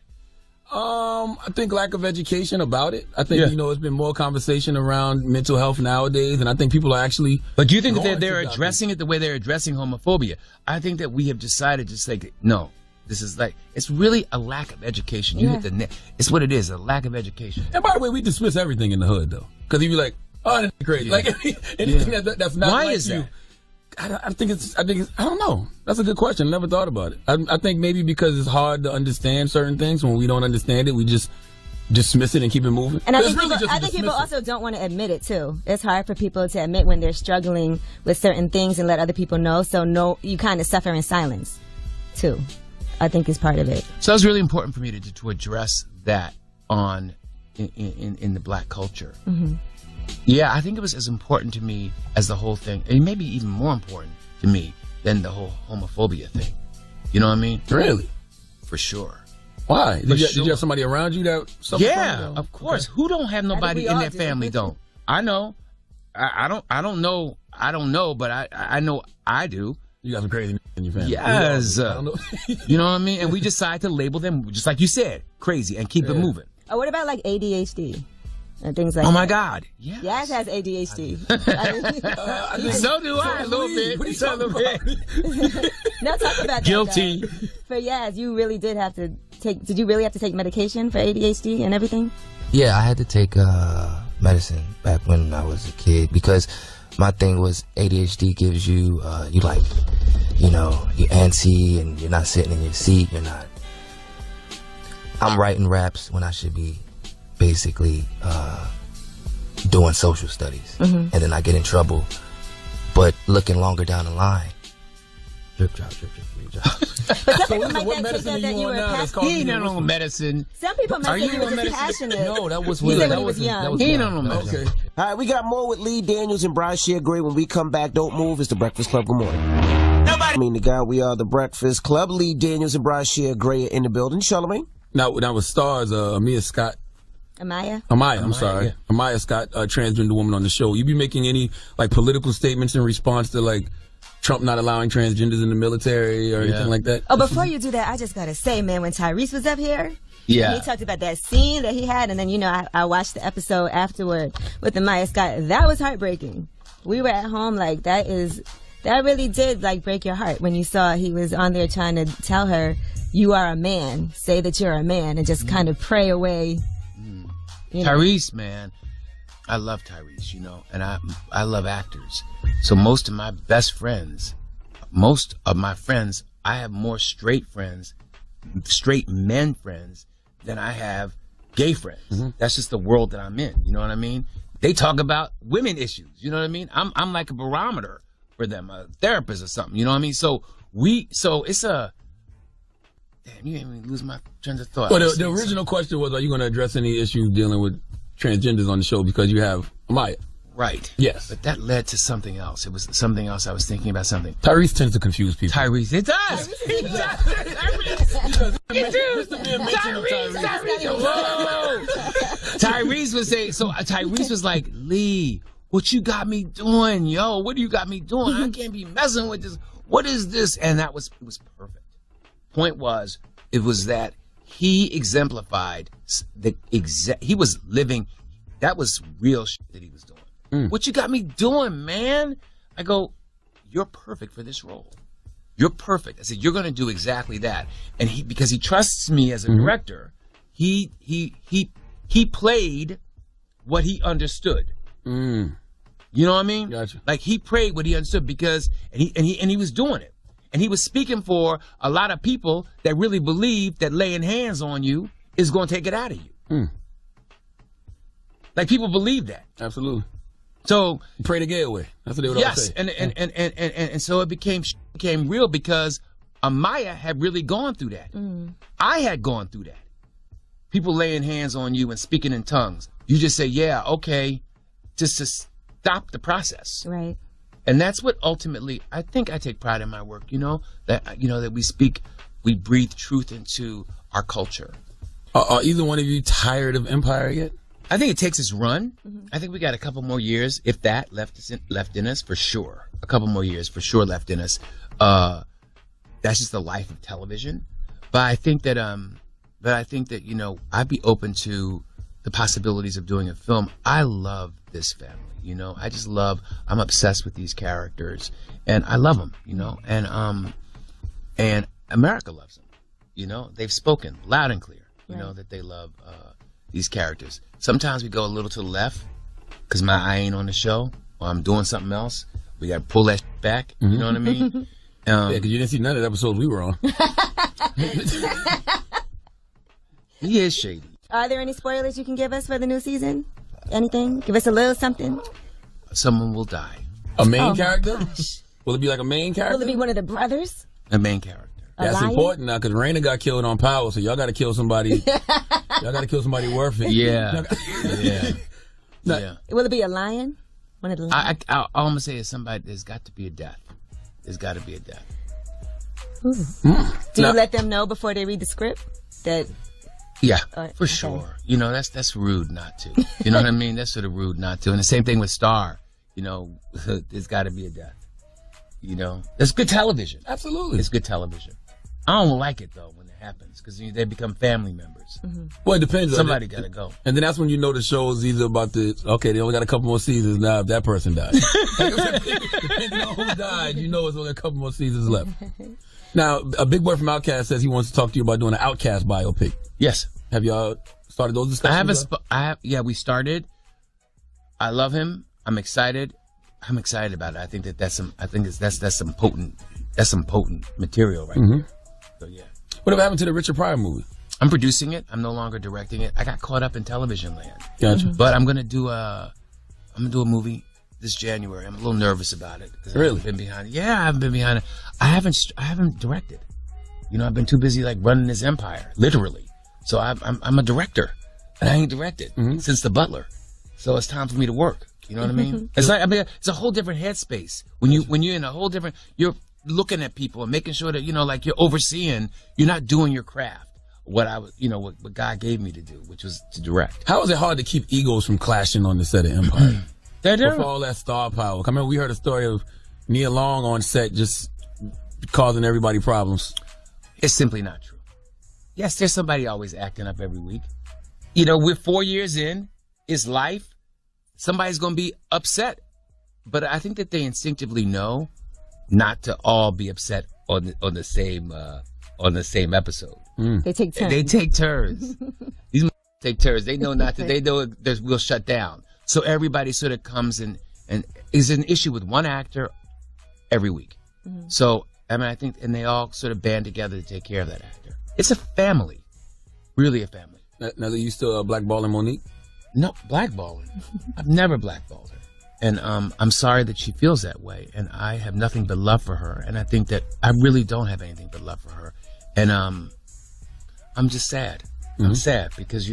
I think lack of education about it. I think, it's been more conversation around mental health nowadays, and I think people are actually... But do you think that they're addressing it the way they're addressing homophobia? I think that we have decided to say, no, this is like, it's really a lack of education. You hit the net. It's what it is, a lack of education. And by the way, we dismiss everything in the hood, though. Because you be like, oh, that's crazy. Like, anything that's not Why like is you. that? I think it's, I don't know. That's a good question. I never thought about it. I think maybe because it's hard to understand certain things. When we don't understand it, we just dismiss it and keep it moving. And I think people also don't want to admit it too. It's hard for people to admit when they're struggling with certain things and let other people know. So you kind of suffer in silence too. I think is part of it. So it's really important for me to address that in the black culture. Mm-hmm. Yeah, I think it was as important to me as the whole thing, and maybe even more important to me than the whole homophobia thing. You know what I mean? Really? For sure. Why? Did you have somebody around you that suffered from it? Of course. Okay. Who don't have nobody in their family don't? I know. I don't know. I don't know, but I know I do. You got some crazy in your family. Yes. I don't know. You know what I mean? And we decide to label them, just like you said, crazy, and keep it moving. Oh, what about like ADHD? And things like that. My God. Yeah. Yaz has ADHD. So do I, a little bit. What are you talking about? No, talk about that. Guilty. For Yaz, you really did have to did you really have to take medication for ADHD and everything? Yeah, I had to take medicine back when I was a kid because my thing was ADHD gives you, you're antsy and you're not sitting in your seat. I'm writing raps when I should be basically doing social studies, and then I get in trouble. But looking longer down the line, drip drop. But some people might think that you were passionate. He ain't on medicine. Some people might think you were just passionate. No, that was when he was young. He ain't on medicine. Okay. All right, we got more with Lee Daniels and Brashear Gray. When we come back, don't move. It's the Breakfast Club. Good morning. I mean, the guy, we are the Breakfast Club. Lee Daniels and Brashear Gray are in the building. Charlamagne? Now with stars, Amaya Scott. Amaya, I'm sorry. Yeah. Amaya Scott, transgender woman on the show. You be making any like political statements in response to like Trump not allowing transgenders in the military or anything like that? Oh, before you do that, I just gotta say, man, when Tyrese was up here, he talked about that scene that he had, and then I watched the episode afterward with Amaya Scott. That was heartbreaking. We were at home like that really did like break your heart when you saw he was on there trying to tell her, you are a man, say that you're a man, and just kind of pray away. Tyrese, man, I love Tyrese, and I love actors. So most of my best friends, most of my friends, I have more straight men friends than I have gay friends. Mm-hmm. That's just the world that I'm in. You know what I mean? They talk about women issues. You know what I mean? I'm like a barometer for them, a therapist or something. You know what I mean? So it's a. Damn, you made me lose my train of thought. Well, the original question was, are you going to address any issues dealing with transgenders on the show because you have Amaya? Right. Yes. But that led to something else. It was something else. I was thinking about something. Tyrese tends to confuse people. It does. It does. Tyrese was saying, so Tyrese was like, Lee, what you got me doing, yo? What do you got me doing? I can't be messing with this. What is this? And it was perfect. Point was, it was that he exemplified he was living, that was real shit that he was doing. What you got me doing, man? I go, you're perfect for this role. You're perfect. I said, you're going to do exactly that. And because he trusts me as a director, he played what he understood. You know what I mean? Gotcha. Like he played what he understood because, and he was doing it. And he was speaking for a lot of people that really believe that laying hands on you is going to take it out of you. Like people believe that. Absolutely. So pray to get away. That's what they would always say. And so it became real because Amaya had really gone through that. I had gone through that. People laying hands on you and speaking in tongues. You just say, yeah, okay, just to stop the process. Right. And that's what ultimately, I think I take pride in my work, that we breathe truth into our culture. Are either one of you tired of Empire yet? I think it takes its run. I think we got a couple more years, if that, left in us for sure. A couple more years for sure left in us. That's just the life of television. But I think that you know, I'd be open to the possibilities of doing a film. I love this family, you know. I'm obsessed with these characters, and I love them, you know. And America loves them, you know. They've spoken loud and clear, you know, that they love these characters. Sometimes we go a little to the left because my eye ain't on the show or I'm doing something else. We got to pull that back, you know what I mean? Yeah, because you didn't see none of the episodes we were on. He is shady. Are there any spoilers you can give us for the new season? Anything? Give us a little something. Someone will die. A main character? Will it be like a main character? Will it be one of the brothers? A main character. That's important now because Raina got killed on Power, so y'all got to kill somebody. Y'all got to kill somebody worth it. Yeah. Yeah. Will it be a lion? One of the lions? All I'm going to say is somebody, there's got to be a death. There's got to be a death. Do you let them know before they read the script that? Yeah, for sure. You know, that's rude not to. You know what I mean? That's sort of rude not to. And the same thing with Star. You know, there's got to be a death. You know, it's good television. Absolutely, it's good television. I don't like it though when it happens because they become family members. Well, it depends. Somebody got to go. And then that's when you know the show is either about they only got a couple more seasons now. If that person died, depending on who died, you know it's only a couple more seasons left. Now, a big boy from Outkast says he wants to talk to you about doing an Outkast biopic. Yes. Have y'all started those discussions? Yeah, we started. I love him. I'm excited. I'm excited about it. I think that's some potent material right there. So yeah. What happened to the Richard Pryor movie? I'm producing it. I'm no longer directing it. I got caught up in television land. Gotcha. But I'm gonna do a movie this January. I'm a little nervous about it. Really? I've been behind it. Yeah, I've been behind it. I haven't directed. You know, I've been too busy like running this empire, literally. So I'm a director, and I ain't directed since The Butler. So it's time for me to work. You know what I mean? It's like it's a whole different headspace when you're in a whole different. You're looking at people and making sure that like you're overseeing. You're not doing your craft. What God gave me to do, which was to direct. How is it hard to keep egos from clashing on the set of Empire? With all that star power. I mean, we heard a story of Nia Long on set just causing everybody problems. It's simply not true. Yes, there's somebody always acting up every week. You know, we're 4 years in. It's life. Somebody's going to be upset. But I think that they instinctively know not to all be upset on the same episode. They take turns. They take turns. These take turns. They know not to. They know we'll shut down. So everybody sort of comes and is an issue with one actor every week. So I mean, I think, and they all sort of band together to take care of that actor. It's a family, really a family. Now, are you still blackballing Monique? No, blackballing. I've never blackballed her, and I'm sorry that she feels that way. And I have nothing but love for her, and I think that I really don't have anything but love for her. And I'm just sad. I'm sad because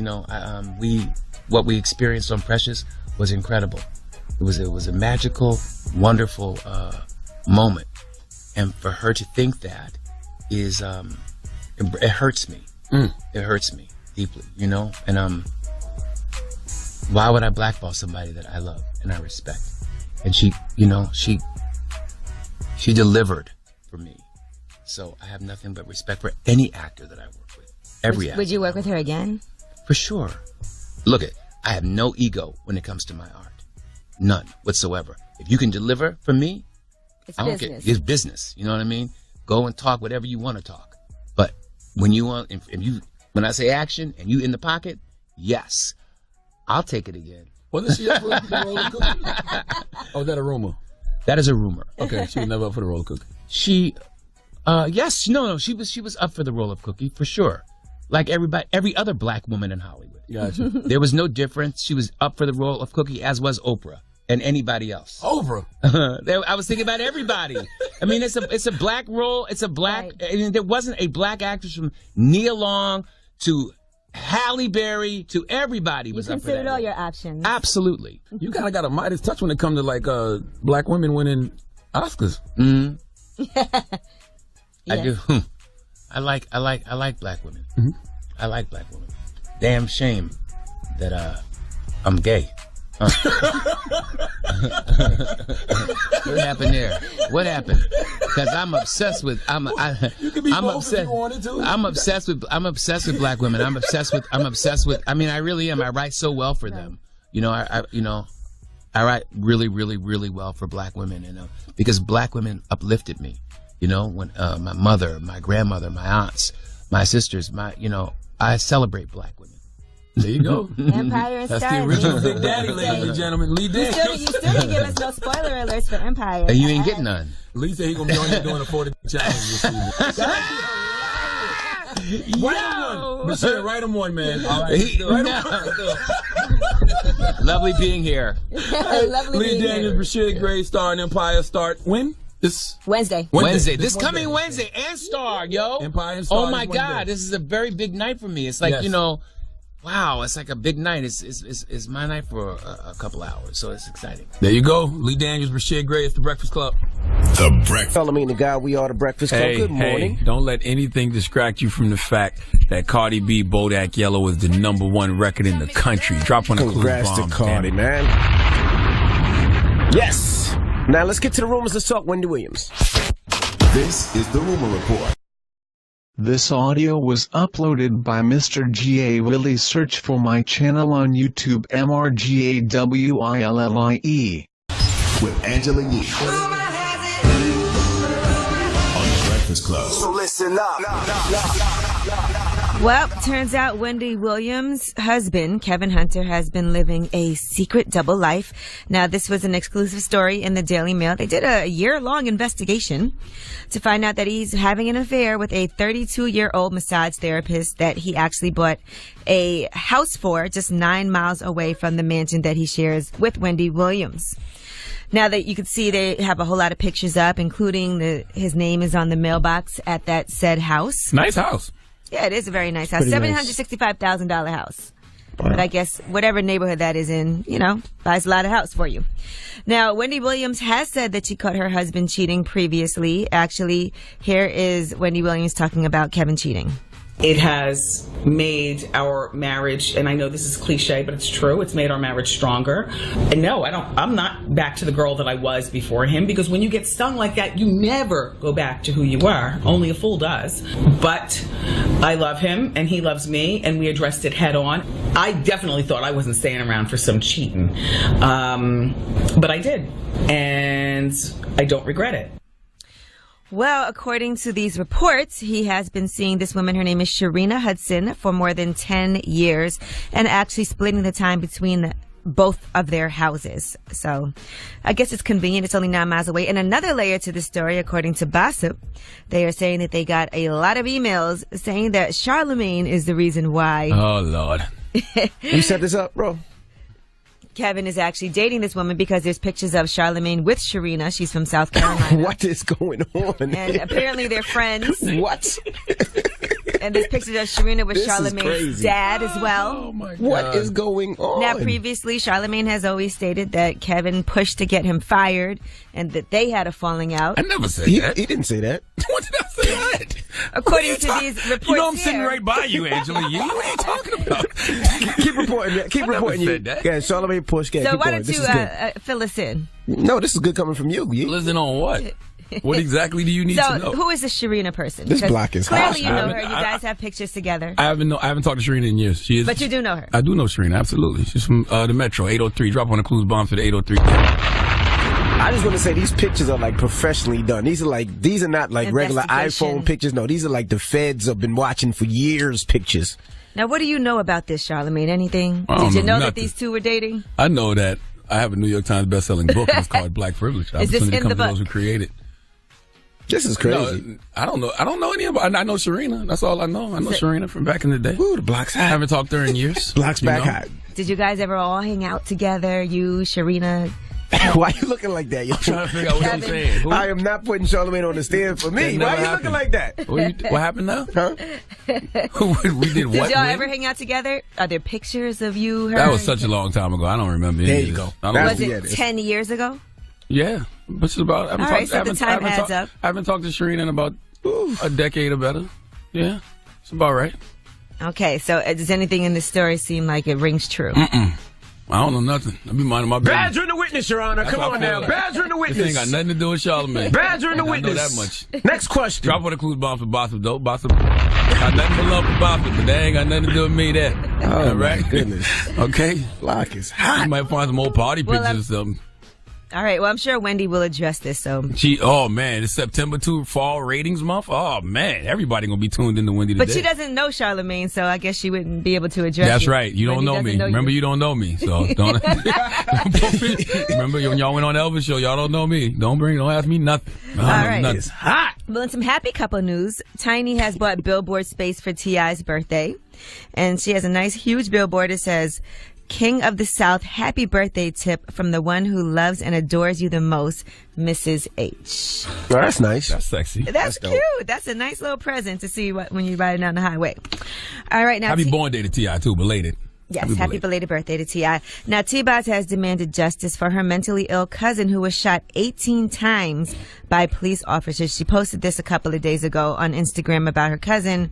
what we experienced on Precious was incredible. It was a magical, wonderful moment, and for her to think that is it hurts me. It hurts me deeply, and why would I blackball somebody that I love and I respect? And she delivered for me, so I have nothing but respect for any actor that I work with. Every actor. Would you work with her again? For sure. Look, I have no ego when it comes to my art. None whatsoever. If you can deliver for me, I don't care. It's business. You know what I mean? Go and talk whatever you want to talk. But when when I say action and you in the pocket, yes, I'll take it again. Wasn't she up for the role of Cookie? Oh, is that a rumor? That is a rumor. Okay, she was never up for the role of Cookie. She was up for the role of Cookie for sure. Like every other black woman in Hollywood. Gotcha. There was no difference. She was up for the role of Cookie, as was Oprah and anybody else. Oprah. I was thinking about everybody. I mean, it's a black role. It's a black. Right. I mean, there wasn't a black actress from Nia Long to Halle Berry to everybody was up for that. You considered all your options. Absolutely. You kind of got a Midas touch when it comes to black women winning Oscars. I do. I like black women. I like black women. damn shame that I'm gay. What happened there? What happened? Because I'm obsessed with I'm obsessed with black women. I'm obsessed with I mean, I really am. I write so well for them. You know, I write really, really, really well for black women, and because black women uplifted me. You know, when my mother, my grandmother, my aunts, my sisters, I celebrate black women. There you go. Empire and That's Star. the original Big Daddy, ladies and gentlemen. Lee You still didn't give us no spoiler alerts for Empire. You ain't getting none. Lee said he gonna be on here doing a 40 challenge this season. Write him one. Michelle, write him one, man. All right. Lovely being here. Lovely Lee being Daniels, Brashear Gray, Star and Empire start when? This Wednesday. This coming Wednesday. And Star, yo. Empire and Star. Oh my God, this is a very big night for me. It's like, wow, it's like a big night. It's my night for a couple hours, so it's exciting. There you go. Lee Daniels, Brashear Gray, it's The Breakfast Club. The Breakfast. Charlamagne the God, we are The Breakfast Club. Good morning. Hey, don't let anything distract you from the fact that Cardi B, Bodak Yellow is the #1 record in the country. Drop on a clue bomb. Congrats to Cardi, man. Yes. Now let's get to the rumors. Let's talk Wendy Williams. This is the Rumor Report. This audio was uploaded by Mr. G.A. Willie. Search for my channel on YouTube, MRGAWILLIE. With Angela Yee. On The Breakfast Club. So listen up. Well, turns out Wendy Williams' husband, Kevin Hunter, has been living a secret double life. Now, this was an exclusive story in the Daily Mail. They did a year-long investigation to find out that he's having an affair with a 32-year-old massage therapist that he actually bought a house for just 9 miles away from the mansion that he shares with Wendy Williams. Now that you can see, they have a whole lot of pictures up, including his name is on the mailbox at that said house. Nice house. Yeah, it is a very nice house. $765,000 house. Wow. But I guess whatever neighborhood that is in, buys a lot of house for you. Now, Wendy Williams has said that she caught her husband cheating previously. Actually, here is Wendy Williams talking about Kevin cheating. It has made our marriage, and I know this is cliche, but it's true, it's made our marriage stronger. And no, I'm not back to the girl that I was before him, because when you get stung like that, you never go back to who you were. Only a fool does. But I love him, and he loves me, and we addressed it head on. I definitely thought I wasn't staying around for some cheating. But I did. And I don't regret it. Well, according to these reports, he has been seeing this woman, her name is Sharina Hudson, for more than 10 years and actually splitting the time between both of their houses. So I guess it's convenient. It's only 9 miles away. And another layer to the story, according to Gossip, they are saying that they got a lot of emails saying that Charlamagne is the reason why. Oh, Lord. You set this up, bro? Kevin is actually dating this woman because there's pictures of Charlamagne with Sharina. She's from South Carolina. What is going on? And apparently they're friends. What? And there's pictures of Sharina with Charlamagne's dad as well. Oh my God. What is going on? Now, previously, Charlamagne has always stated that Kevin pushed to get him fired and that they had a falling out. I never said that. He didn't say that. What did I say that? According to these reports, I'm sitting right by you, Angela. What are you talking about? Keep reporting. Keep reporting. Said that. Yeah, Charlamagne pushed. So why don't you fill us in? No, this is good coming from you. Listen on what? What exactly do you need to know? Who is this Sharina person? This block is hot. Clearly you know her. You guys have pictures together. I haven't talked to Sharina in years. She is. But you do know her. I do know Sharina, absolutely. She's from the Metro, 803. Drop on the clues bomb for the 803. I just want to say these pictures are like professionally done. These are not like regular iPhone pictures. No, these are like the feds have been watching for years pictures. Now, what do you know about this, Charlamagne? Anything? Did you know that these two were dating? I know that. I have a New York Times best-selling book. It's called Black Privilege. Is this in the book? Those who created. This is crazy. No, I don't know. I don't know any about. I know Sharina. That's all I know. I know Sharina from back in the day. Ooh, the block's hot. I haven't talked to her in years. Block's back hot. Did you guys ever all hang out together? You, Sharina. Why are you looking like that? I'm trying to figure out what I'm saying. I am not putting Charlamagne on the stand for me. Why are you looking like that? What happened now? Huh? We did what? Did y'all ever hang out together? Are there pictures of you? Her? That was such a long time ago. I don't remember. There you go. Was it 10 years ago? Yeah. Which is about. All right, so the time adds up. I haven't talked to Sharina in about a decade or better. Yeah. It's about right. Okay, so does anything in this story seem like it rings true? I don't know nothing. I be minding my business. Badger the witness, Your Honor. Come on now. Badger the witness. This ain't got nothing to do with Charlamagne. Badger the witness. I know that much. Next question. Drop on the clues bomb for Bossip, though. Bossip got nothing but love for Bossip, but they ain't got nothing to do with me there. Oh, all right? my goodness. Okay? Block is hot. You might find some old party pictures or something. All right, well, I'm sure Wendy will address this, so. Oh, man, it's September 2 fall ratings month. Oh, man, everybody going to be tuned into Wendy today. But she doesn't know Charlamagne, so I guess she wouldn't be able to address That's it. right. You don't know me. Remember, you don't know me. So don't. Remember, when y'all went on the Elvis show, y'all don't know me. Don't ask me nothing. All right. It's hot. Well, in some happy couple news, Tiny has bought billboard space for T.I.'s birthday. And she has a nice, huge billboard that says, King of the South, happy birthday tip from the one who loves and adores you the most, Mrs. H. Oh, that's nice. That's sexy. That's cute. dope. That's a nice little present to see when you're riding down the highway. All right, now. Happy born day to T.I. too, belated. Yes, happy belated birthday to T.I. Now, T-Boz has demanded justice for her mentally ill cousin who was shot 18 times by police officers. She posted this a couple of days ago on Instagram about her cousin.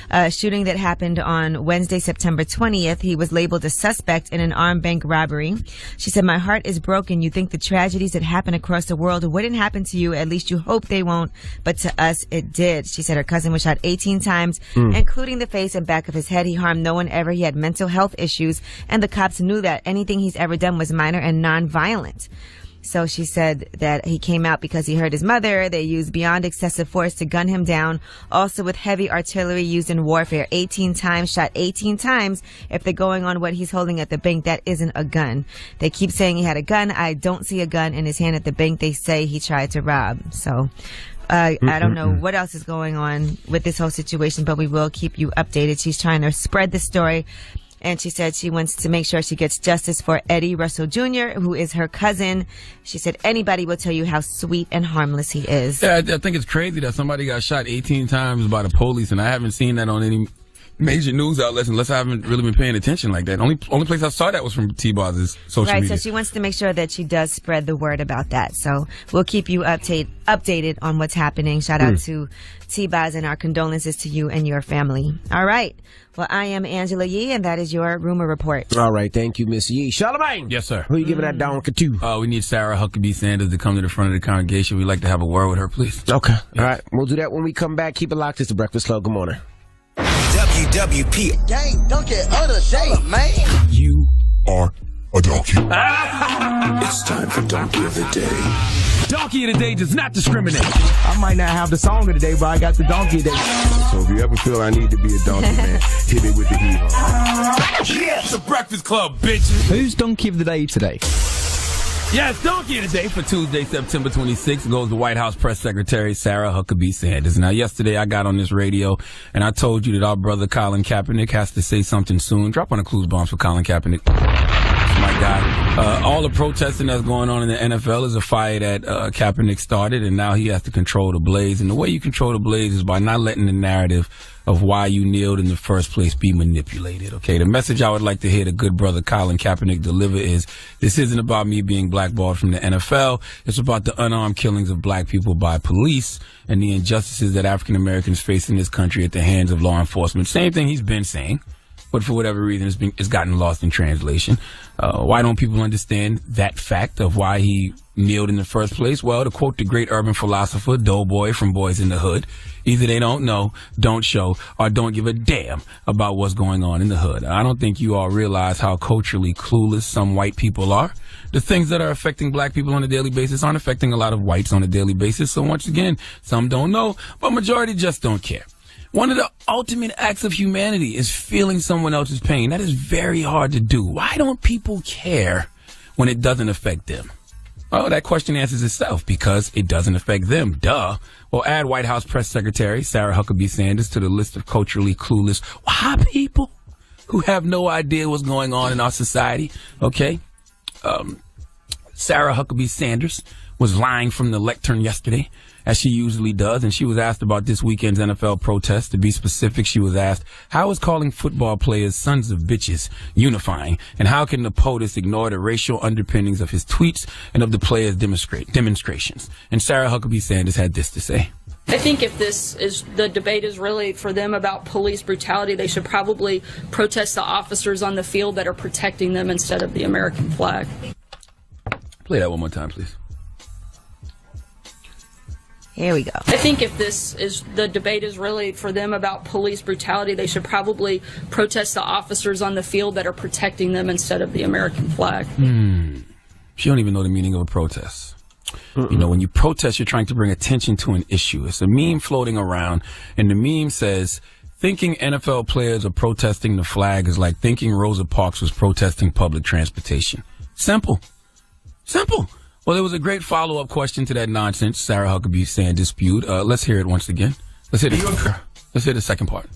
A shooting that happened on Wednesday, September 20th. He was labeled a suspect in an armed bank robbery. She said, my heart is broken. You think the tragedies that happen across the world wouldn't happen to you. At least you hope they won't. But to us, it did. She said her cousin was shot 18 times, including the face and back of his head. He harmed no one ever. He had mental health issues, and the cops knew that. Anything he's ever done was minor and non-violent. So she said that he came out because he hurt his mother. They used beyond excessive force to gun him down, also with heavy artillery used in warfare. 18 times, shot 18 times. If they're going on what he's holding at the bank, that isn't a gun. They keep saying he had a gun. I don't see a gun in his hand at the bank. They say he tried to rob. So I don't know what else is going on with this whole situation, but we will keep you updated. She's trying to spread the story. And she said she wants to make sure she gets justice for Eddie Russell Jr., who is her cousin. She said anybody will tell you how sweet and harmless he is. Yeah, I think it's crazy that somebody got shot 18 times by the police, and I haven't seen that on any major news outlets unless I haven't really been paying attention like that. Only place I saw that was from T-Boz's social media. Right, so she wants to make sure that she does spread the word about that. So we'll keep you updated on what's happening. Shout out to T-Boz and our condolences to you and your family. All right. Well, I am Angela Yee, and that is your Rumor Report. All right, thank you, Miss Yee. Charlamagne. Yes, sir. Who you giving that donkey to? We need Sarah Huckabee Sanders to come to the front of the congregation. We'd like to have a word with her, please. Okay. All right, we'll do that when we come back. Keep it locked. It's the Breakfast Club. Good morning. WWP. Gang, donkey of the day, man. You are a donkey. It's time for Donkey of the Day. Donkey of the Day does not discriminate. I might not have the song of the day, but I got the donkey of the day. So if you ever feel I need to be a donkey, man, hit me with the heat. Yes, the Breakfast Club, bitches. Who's donkey of the day today? Yes, Donkey of the Day for Tuesday, September 26th goes to White House Press Secretary Sarah Huckabee Sanders. Now, yesterday I got on this radio and I told you that our brother Colin Kaepernick has to say something soon. Drop on the clues bombs for Colin Kaepernick. My guy. All the protesting that's going on in the NFL is a fire that Kaepernick started, and now he has to control the blaze. And the way you control the blaze is by not letting the narrative of why you kneeled in the first place be manipulated. Okay, the message I would like to hear the good brother Colin Kaepernick deliver is, this isn't about me being blackballed from the NFL. It's about the unarmed killings of black people by police and the injustices that African Americans face in this country at the hands of law enforcement. Same thing he's been saying, but for whatever reason, it's gotten lost in translation. Why don't people understand that fact of why he kneeled in the first place? Well, to quote the great urban philosopher Doughboy from Boys in the Hood, either they don't know, don't show, or don't give a damn about what's going on in the hood. I don't think you all realize how culturally clueless some white people are. The things that are affecting black people on a daily basis aren't affecting a lot of whites on a daily basis. So once again, some don't know, but majority just don't care. One of the ultimate acts of humanity is feeling someone else's pain. That is very hard to do. Why don't people care when it doesn't affect them? Well, that question answers itself, because it doesn't affect them. Duh. Well, add White House Press Secretary Sarah Huckabee Sanders to the list of culturally clueless white people who have no idea what's going on in our society. Okay? Sarah Huckabee Sanders was lying from the lectern yesterday, as she usually does, and she was asked about this weekend's NFL protest. To be specific, she was asked, how is calling football players sons of bitches unifying, and how can the POTUS ignore the racial underpinnings of his tweets and of the players' demonstrations? And Sarah Huckabee Sanders had this to say. I think if the debate is really for them about police brutality, they should probably protest the officers on the field that are protecting them instead of the American flag. Play that one more time, please. Here we go. I think if the debate is really for them about police brutality, they should probably protest the officers on the field that are protecting them instead of the American flag. She don't even know the meaning of a protest. You know, when you protest, you're trying to bring attention to an issue. It's a meme floating around, and the meme says, thinking NFL players are protesting the flag is like thinking Rosa Parks was protesting public transportation. Simple. Well, there was a great follow-up question to that nonsense Sarah Huckabee Sanders spewed. Let's hear it once again. Let's hear the second part.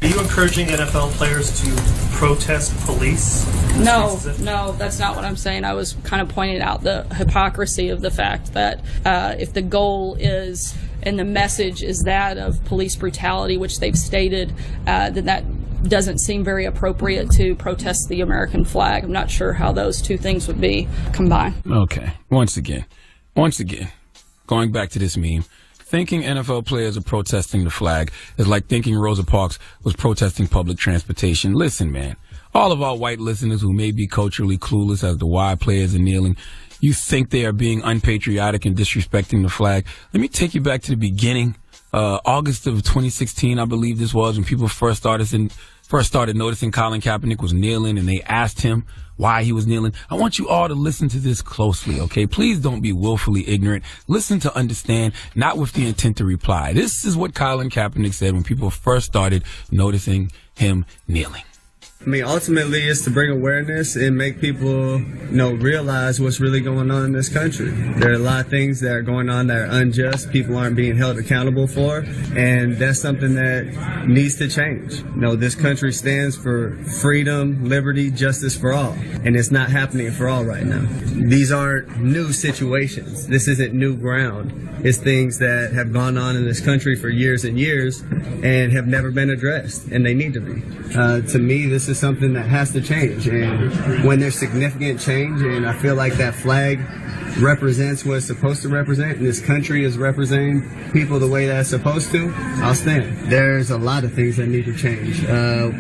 Are you encouraging NFL players to protest police? No, that's not what I'm saying. I was kind of pointing out the hypocrisy of the fact that if the goal is and the message is that of police brutality, which they've stated, then that doesn't seem very appropriate to protest the American flag. I'm not sure how those two things would be combined. Okay. Once again, going back to this meme, thinking NFL players are protesting the flag is like thinking Rosa Parks was protesting public transportation. Listen, man, all of our white listeners who may be culturally clueless as to why players are kneeling, you think they are being unpatriotic and disrespecting the flag. Let me take you back to the beginning. August of 2016, I believe this was, when people first started noticing Colin Kaepernick was kneeling, and they asked him why he was kneeling. I want you all to listen to this closely, okay? Please don't be willfully ignorant. Listen to understand, not with the intent to reply. This is what Colin Kaepernick said when people first started noticing him kneeling. I mean, ultimately, it's to bring awareness and make people, realize what's really going on in this country. There are a lot of things that are going on that are unjust, people aren't being held accountable for, and that's something that needs to change. This country stands for freedom, liberty, justice for all, and it's not happening for all right now. These aren't new situations. This isn't new ground. It's things that have gone on in this country for years and years and have never been addressed, and they need to be. To me, this is something that has to change, and when there's significant change, and I feel like that flag represents what it's supposed to represent, and this country is representing people the way that it's supposed to, I'll stand. There's a lot of things that need to change.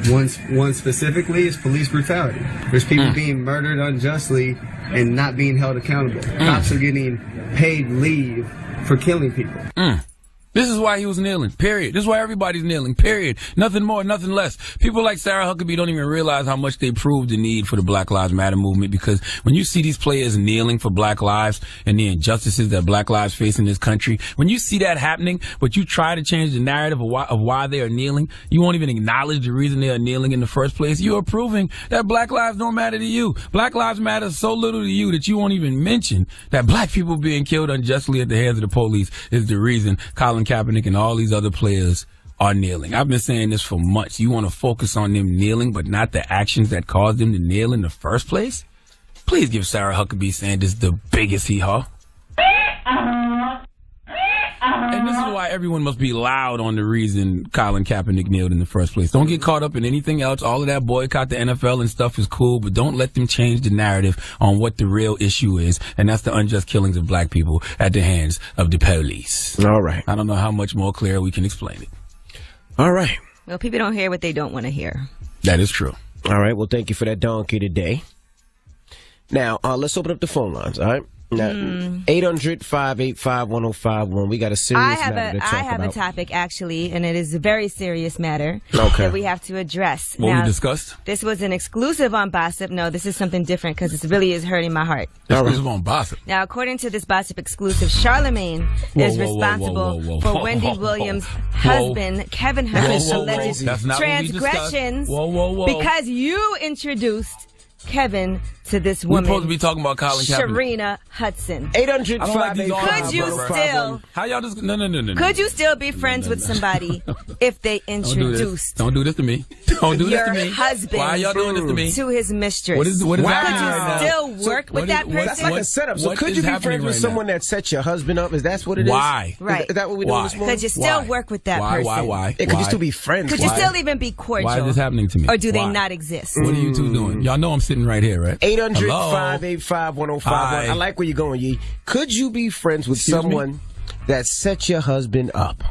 One specifically is police brutality. There's people being murdered unjustly and not being held accountable. Cops are getting paid leave for killing people. This is why he was kneeling, period. This is why everybody's kneeling, period. Nothing more, nothing less. People like Sarah Huckabee don't even realize how much they prove the need for the Black Lives Matter movement, because when you see these players kneeling for black lives and the injustices that black lives face in this country, when you see that happening, but you try to change the narrative of why they are kneeling, you won't even acknowledge the reason they are kneeling in the first place, you are proving that black lives don't matter to you. Black lives matter so little to you that you won't even mention that black people being killed unjustly at the hands of the police is the reason Colin Kaepernick and all these other players are kneeling. I've been saying this for months. You want to focus on them kneeling, but not the actions that caused them to kneel in the first place? Please give Sarah Huckabee Sanders the biggest hee-haw. And this is why everyone must be loud on the reason Colin Kaepernick kneeled in the first place. Don't get caught up in anything else. All of that boycott the NFL and stuff is cool, but don't let them change the narrative on what the real issue is, and that's the unjust killings of black people at the hands of the police. All right. I don't know how much more clear we can explain it. All right. Well, people don't hear what they don't want to hear. That is true. All right. Well, thank you for that donkey today. Now, let's open up the phone lines, all right? Now, 800-585-1051. We got a serious matter to talk about. I have a topic, actually, and it is a very serious matter that we have to address. What we discussed? This was an exclusive on Bossip. No, this is something different because it really is hurting my heart. Exclusive on Bossip. Now, according to this Bossip exclusive, Charlemagne is responsible for Wendy Williams' husband, Kevin Hudson's alleged transgressions because you introduced Kevin to this woman. We're supposed to be talking about Colin Kaepernick. Sharina Hudson. 800-585. Could you still? How y'all just? No. Could you still be friends with somebody if they introduced? Don't do this to me. Don't do this to me. Your husband. Why are y'all doing this to me? To his mistress. What is happening right now? Could you still work with that person? That's like a setup. So could you be friends with someone that sets your husband up? Is that what it is? Why? Right. Is that what we're doing this morning? Could you still work with that person? Why? Could you still be friends? Could you still even be cordial? Why is this happening to me? Or do they not exist? What are you two doing? Y'all know I'm sitting right here, right? 800-585-1051. I like where you're going, Yee. Could you be friends with someone that set your husband up.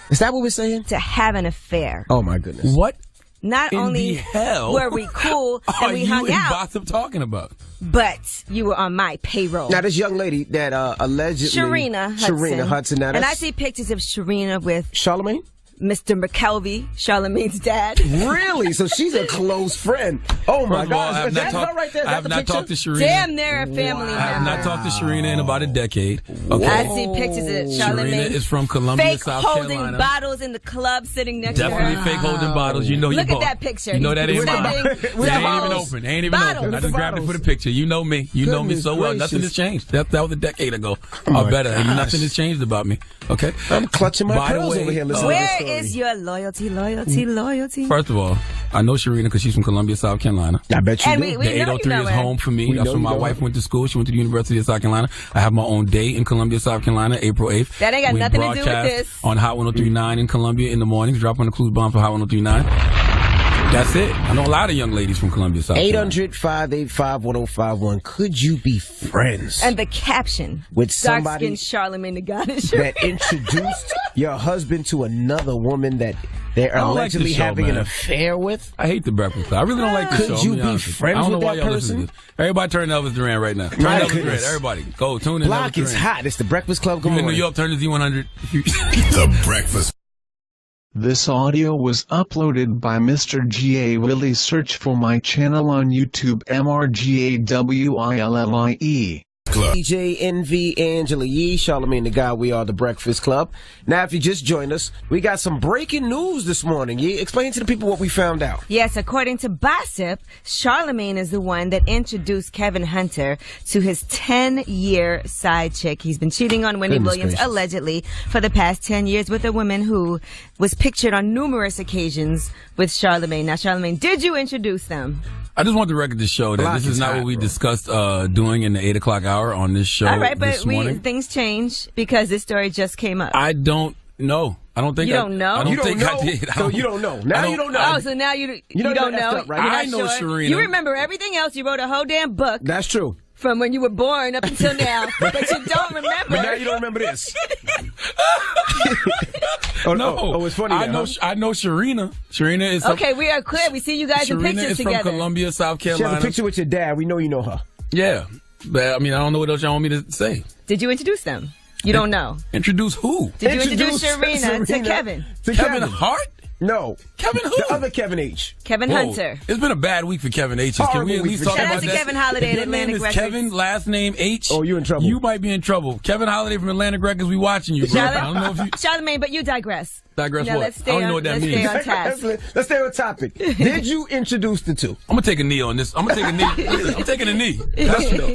Is that what we're saying? To have an affair. Oh my goodness. What? Not in only the hell were we cool and we hung you and out, Bossip talking about? but you were on my payroll. Now this young lady that allegedly Sharina Hudson. Now, and I see pictures of Sharina with Charlamagne. Mr. McKelvey, Charlamagne's dad. Really? So she's a close friend. Oh my First of all, gosh. That's her right there. I have not talked to Sharina. Damn, they're a family member. I have not talked to Sharina in about a decade. Okay. I see pictures of Charlamagne. Sharina is from Columbia, fake South holding Carolina. bottles in the club, sitting next Definitely to her. fake holding bottles. You know you Look at both. that picture. You know that ain't mine. Sending They ain't even bottles. open. They ain't even open. I just grabbed it for the picture. You know me. You know me so well. Nothing has changed. That was a decade ago. Or better. And nothing has changed about me. Okay? I'm clutching my By the pearls way, over here. Listen Where to this story. is your loyalty? First of all, I know Sharina because she's from Columbia, South Carolina. I bet you And do. we The know 803 you know is her. home for me. We That's know where you my know wife her. went to school. She went to the University of South Carolina. I have my own day in Columbia, South Carolina, April 8th. That ain't got we nothing to do with broadcast this. on Hot 103.9 in Columbia in the mornings. Drop on the clues bomb for Hot 103.9. That's it. I know a lot of young ladies from Columbia, South Carolina. 800-585-1051. Could you be friends And the caption with somebody dark-skinned Charlamagne the Goddess. that introduced your husband to another woman that they're I don't like allegedly this show, having an man. affair with? I hate the Breakfast Club. I really don't like this show. Could you I'm gonna be honest with friends I don't with know why that y'all listen to person? this. Everybody turn to Elvis Duran right now. Turn My Elvis Duran. goodness. Everybody. Go tune in. Block Elvis is Duran. hot. It's the Breakfast Club. You Good in New morning. York, turn to Z100. The Breakfast. This audio was uploaded by Mr. G.A. Willie. Search for my channel on YouTube, MRGAWILLIE. Club. DJ Envy, Angela Yee, Charlamagne the God. We are the Breakfast Club. Now, if you just joined us, we got some breaking news this morning. Yee, explain to the people what we found out. Yes, according to Bossip, Charlamagne is the one that introduced Kevin Hunter to his 10-year side chick. He's been cheating on Wendy Goodness Williams, gracious. allegedly, for the past 10 years with a woman who was pictured on numerous occasions with Charlamagne. Now, Charlamagne, did you introduce them? I just want the record to show that Block this is is not hot, what we bro. discussed doing in the 8 o'clock hour on this show All right, but this morning. things change because this story just came up. I don't know. I don't think You I, don't know? I don't You don't think know? I did. I So you don't know. I Now you don't know. Oh, so now you don't know know. that's up, right? You're I not know sure? Sharina. You remember everything else. You wrote a whole damn book That's true. from when you were born up until now, but you don't remember. But now you don't remember this. No, it's funny. I now, know. huh? I know Sharina. Sharina is Okay, we are clear. We see you guys in Sharina pictures is from together. Columbia, South She has Carolina. a picture with your dad. We know you know her. Yeah, but I mean, I don't know what else y'all want me to say. Did you introduce them? You don't know. Introduce who? Did you introduce Sharina to Kevin? To Kevin Hart? No. Kevin who? The other Kevin H. Kevin Whoa. Hunter. It's been a bad week for Kevin H's. Can Horrible we at week least for talk Shout out about to that? Kevin Holiday at Your name Atlantic is Records. Kevin, last name H. Oh, you in trouble. You might be in trouble. Kevin Holiday from Atlantic Records, we watching you, bro. I don't know if you Charlamagne, but you digress. digress Now what. let's stay I don't on, know what that let's means. stay on task. Let's stay on topic. Did you introduce the two? I'm gonna take a knee on this. I'm gonna take a knee. I'm taking a knee.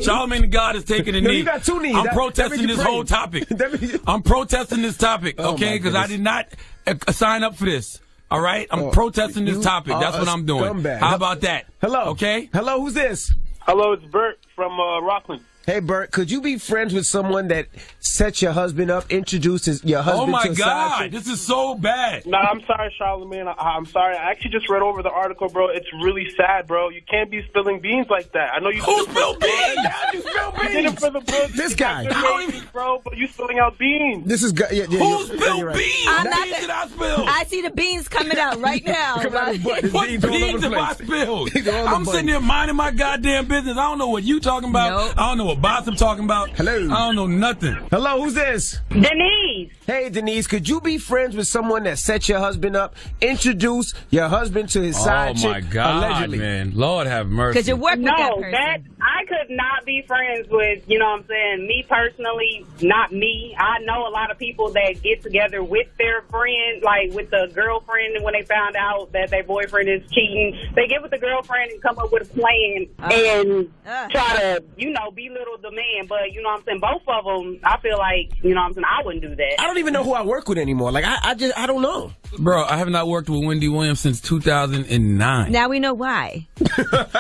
Charlamagne the God is taking a No, knee. you got two knees. I'm That protesting means you this whole prayed. topic. That means- I'm protesting this topic, Oh, okay? my Because I goodness. did not sign up for this. All right? I'm Oh, protesting this you topic. That's are what a I'm doing. scumbag. How about that? Hello. Okay? Hello, who's this? Hello, it's Bert from Rockland. Hey, Bert, could you be friends with someone that set your husband up, introduced your husband Oh my to a side God, chick? this is so bad. No, I'm sorry, Charlamagne. I'm sorry. I actually just read over the article, bro. It's really sad, bro. You can't be spilling beans like that. I know you. Who spilled beans? You did it for the book. This guy. You got good ratings, bro, but you spilling out beans. This is Who spilled you're right. beans? I'm What not beans the- did I spill? I see the beans coming out right now. Come out of his butt. His What beans all over beans the have I place. spilled? He's all over I'm the sitting place. there minding my goddamn business. I don't know what you talking about. Nope. I don't know what Bossip talking about. Hello. I don't know nothing. Hello, who's this? Denise. Hey, Denise, could you be friends with someone that set your husband up, introduce your husband to his side Oh chick, my God, allegedly? man. Lord have mercy. Because you work with that No, person. that I could not be friends with, you know what I'm saying, me personally, not me. I know a lot of people that get together with their friend, like with the girlfriend, and when they found out that their boyfriend is cheating, they get with the girlfriend and come up with a plan and try to, you know, belittle the man. But, you know what I'm saying, both of them, I feel like, you know what I'm saying, I wouldn't do that. I don't even know who I work with anymore. Like, I don't know. Bro, I have not worked with Wendy Williams since 2009. Now we know why. Like,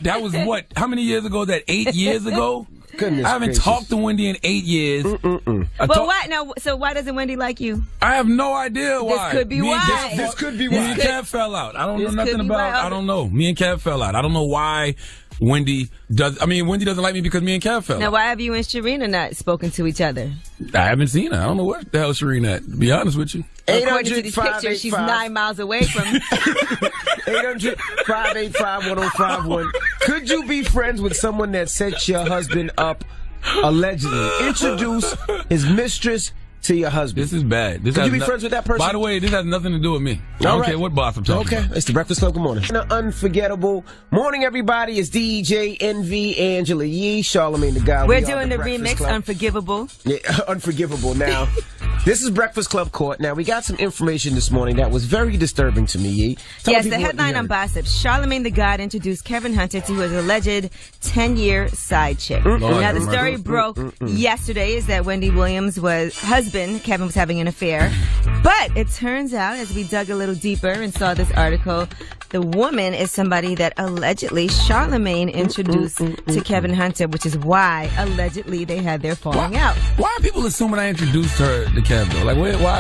that was what? How many years ago? That 8 years ago? Goodness I haven't gracious. talked to Wendy in 8 years. But why now? So why doesn't Wendy like you? I have no idea why. This could be Me and why. Kev- This could be Me why. and Kev fell out. I don't know This nothing could be about. why. I don't know. Me and Kev fell out. I don't know why. Wendy doesn't like me because me and Kev fell. Now, why have you and Sharina not spoken to each other? I haven't seen her. I don't know where the hell Sharina at, to be honest with you. According to these pictures, she's 9 miles away from 800-585-1051. Could you be friends with someone that set your husband up allegedly? Introduce his mistress to your husband. This is bad. Could you be friends with that person? By the way, this has nothing to do with me. I don't care what boss I'm talking about. It's the Breakfast Club. Good morning. An unforgettable morning, everybody. It's DJ NV, Angela Yee, Charlamagne the God. We're doing the remix, Club. Unforgivable. Yeah, Unforgivable. Now, this is Breakfast Club Court. Now, we got some information this morning that was very disturbing to me, Yee. Yes, the headline on Gossip. Charlamagne the God introduced Kevin Hunter to his alleged 10-year side chick. Now, the story broke yesterday is that Wendy Williams' husband, Kevin, was having an affair. But it turns out, as we dug a little deeper and saw this article, the woman is somebody that allegedly Charlamagne introduced to Kevin Hunter, which is why, allegedly, they had their falling out. Why are people assuming I introduced her to Kev, though? Like,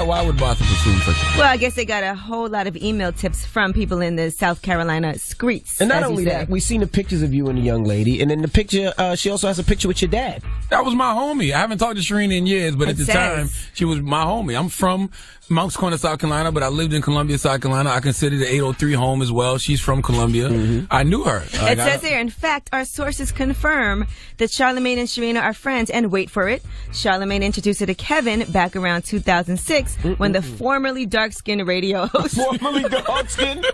why would Gossip assume such a thing? Well, I guess they got a whole lot of email tips from people in the South Carolina streets. And not only that, we've seen the pictures of you and the young lady, and in the picture, she also has a picture with your dad. That was my homie. I haven't talked to Sharina in years, but at the time, she was my homie. I'm from Mounts Corner, South Carolina, but I lived in Columbia, South Carolina. I consider the 803 home as well. She's from Columbia. I knew her. It says here, in fact, our sources confirm that Charlamagne and Sharina are friends. And wait for it, Charlamagne introduced her to Kevin back around 2006 when the formerly dark-skinned radio host formerly dark-skinned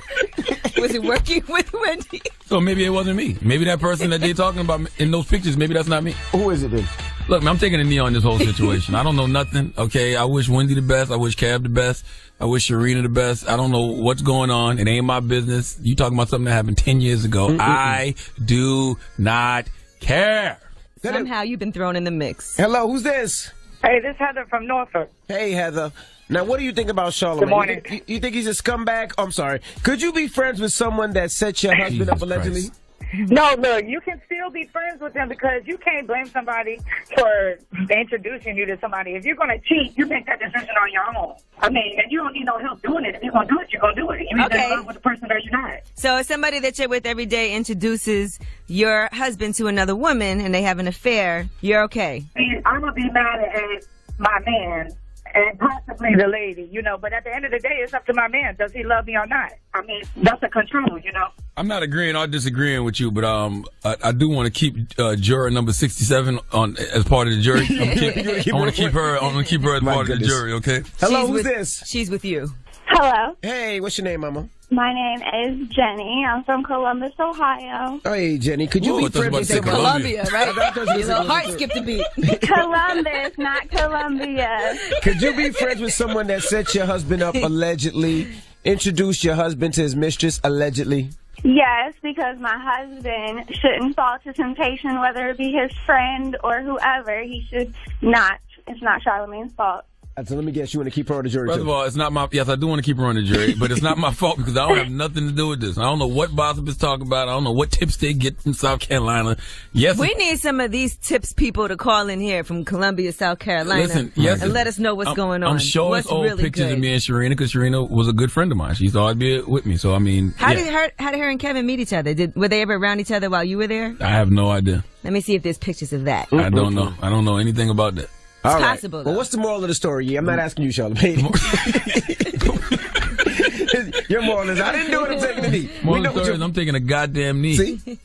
was working with Wendy. So maybe it wasn't me. Maybe that person that they're talking about in those pictures, maybe that's not me. Who is it then? Look, man, I'm taking a knee on this whole situation. I don't know nothing, okay? I wish Wendy the best. I wish Kev the best. I wish Sharina the best. I don't know what's going on. It ain't my business. You talking about something that happened 10 years ago. I do not care. Somehow you've been thrown in the mix. Hello, who's this? Hey, this is Heather from Norfolk. Hey, Heather. Now, what do you think about Charlamagne? Good morning. You think he's a scumbag? I'm sorry. Could you be friends with someone that set your husband up allegedly? Christ. No, look, you can still be friends with them because you can't blame somebody for introducing you to somebody. If you're going to cheat, you make that decision on your own. I mean, and you don't need no help doing it. If you're going to do it, you're going to do it. You either in love with the person or you're not. So if somebody that you're with every day introduces your husband to another woman and they have an affair, you're okay? I'm going to be mad at my man and possibly the lady, you know, but at the end of the day, it's up to my man. Does he love me or not? I mean, that's a control, you know. I'm not agreeing or disagreeing with you, but I do want to keep juror number 67 on as part of the jury. I want to keep her. I want to keep her as part of the jury. Okay. Hello, who's this? She's with you. Hello. Hey, what's your name, Mama? My name is Jenny. I'm from Columbus, Ohio. Hey, Jenny, could you be friends with Columbia, right? Your little heart skipped a beat. Columbus, not Columbia. Could you be friends with someone that set your husband up allegedly, introduced your husband to his mistress allegedly? Yes, because my husband shouldn't fall to temptation, whether it be his friend or whoever. He should not. It's not Charlamagne's fault. So let me guess, you want to keep her on the jury, First too? of all, it's not my... Yes, I do want to keep her on the jury, but it's not my fault because I don't have nothing to do with this. I don't know what Gossip is talking about. I don't know what tips they get from South Carolina. Yes, we need some of these tips people to call in here from Columbia, South Carolina, listen, yes, and let us know what's going on. I'm showing old really pictures of me and Sharina because Sharina was a good friend of mine. She used to always be with me, so I mean... How did her and Kevin meet each other? Were they ever around each other while you were there? I have no idea. Let me see if there's pictures of that. I don't know. I don't know anything about that. All right. Possible, well, what's the moral of the story? Yeah, I'm not asking you, Charlamagne. Your moral is, I didn't do it, I'm taking a knee. Moral of the story is, I'm taking a goddamn knee. See?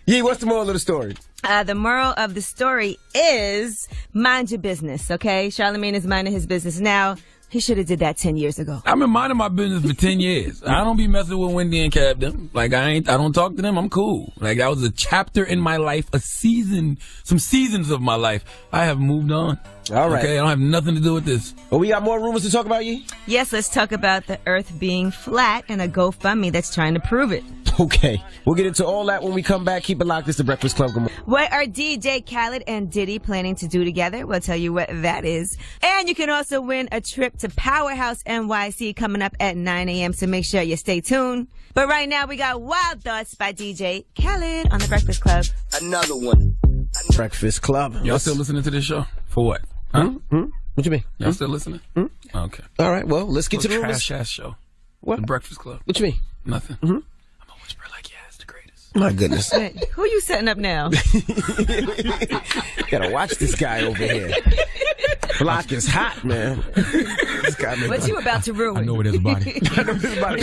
Yeah, what's the moral of the story? The moral of the story is mind your business, okay? Charlamagne is minding his business now. He should have did that 10 years ago. I've been minding my business for 10 years. I don't be messing with Wendy and Kev them. Like, I don't talk to them. I'm cool. Like, that was a chapter in my life, some seasons of my life. I have moved on. All right. Okay, I don't have nothing to do with this. Well, we got more rumors to talk about, Yee? Yes, let's talk about the earth being flat and a GoFundMe that's trying to prove it. Okay. We'll get into all that when we come back. Keep it locked. It's the Breakfast Club. What are DJ Khaled and Diddy planning to do together? We'll tell you what that is. And you can also win a trip to Powerhouse NYC coming up at 9 a.m., so make sure you stay tuned. But right now, we got Wild Thoughts by DJ Khaled on the Breakfast Club. Another one. Breakfast Club. Y'all still listening to this show? For what? Huh? What you mean? Y'all still listening? Okay. All right, well, let's get to the rumors. Trash-ass show. What? The Breakfast Club. What you mean? Nothing. Mm-hmm. I'm a whisper like, yeah, it's the greatest. My goodness. Who are you setting up now? Gotta watch this guy over here. Block is hot, man. This guy What you about to ruin? I know where there's a body. I know there's a body.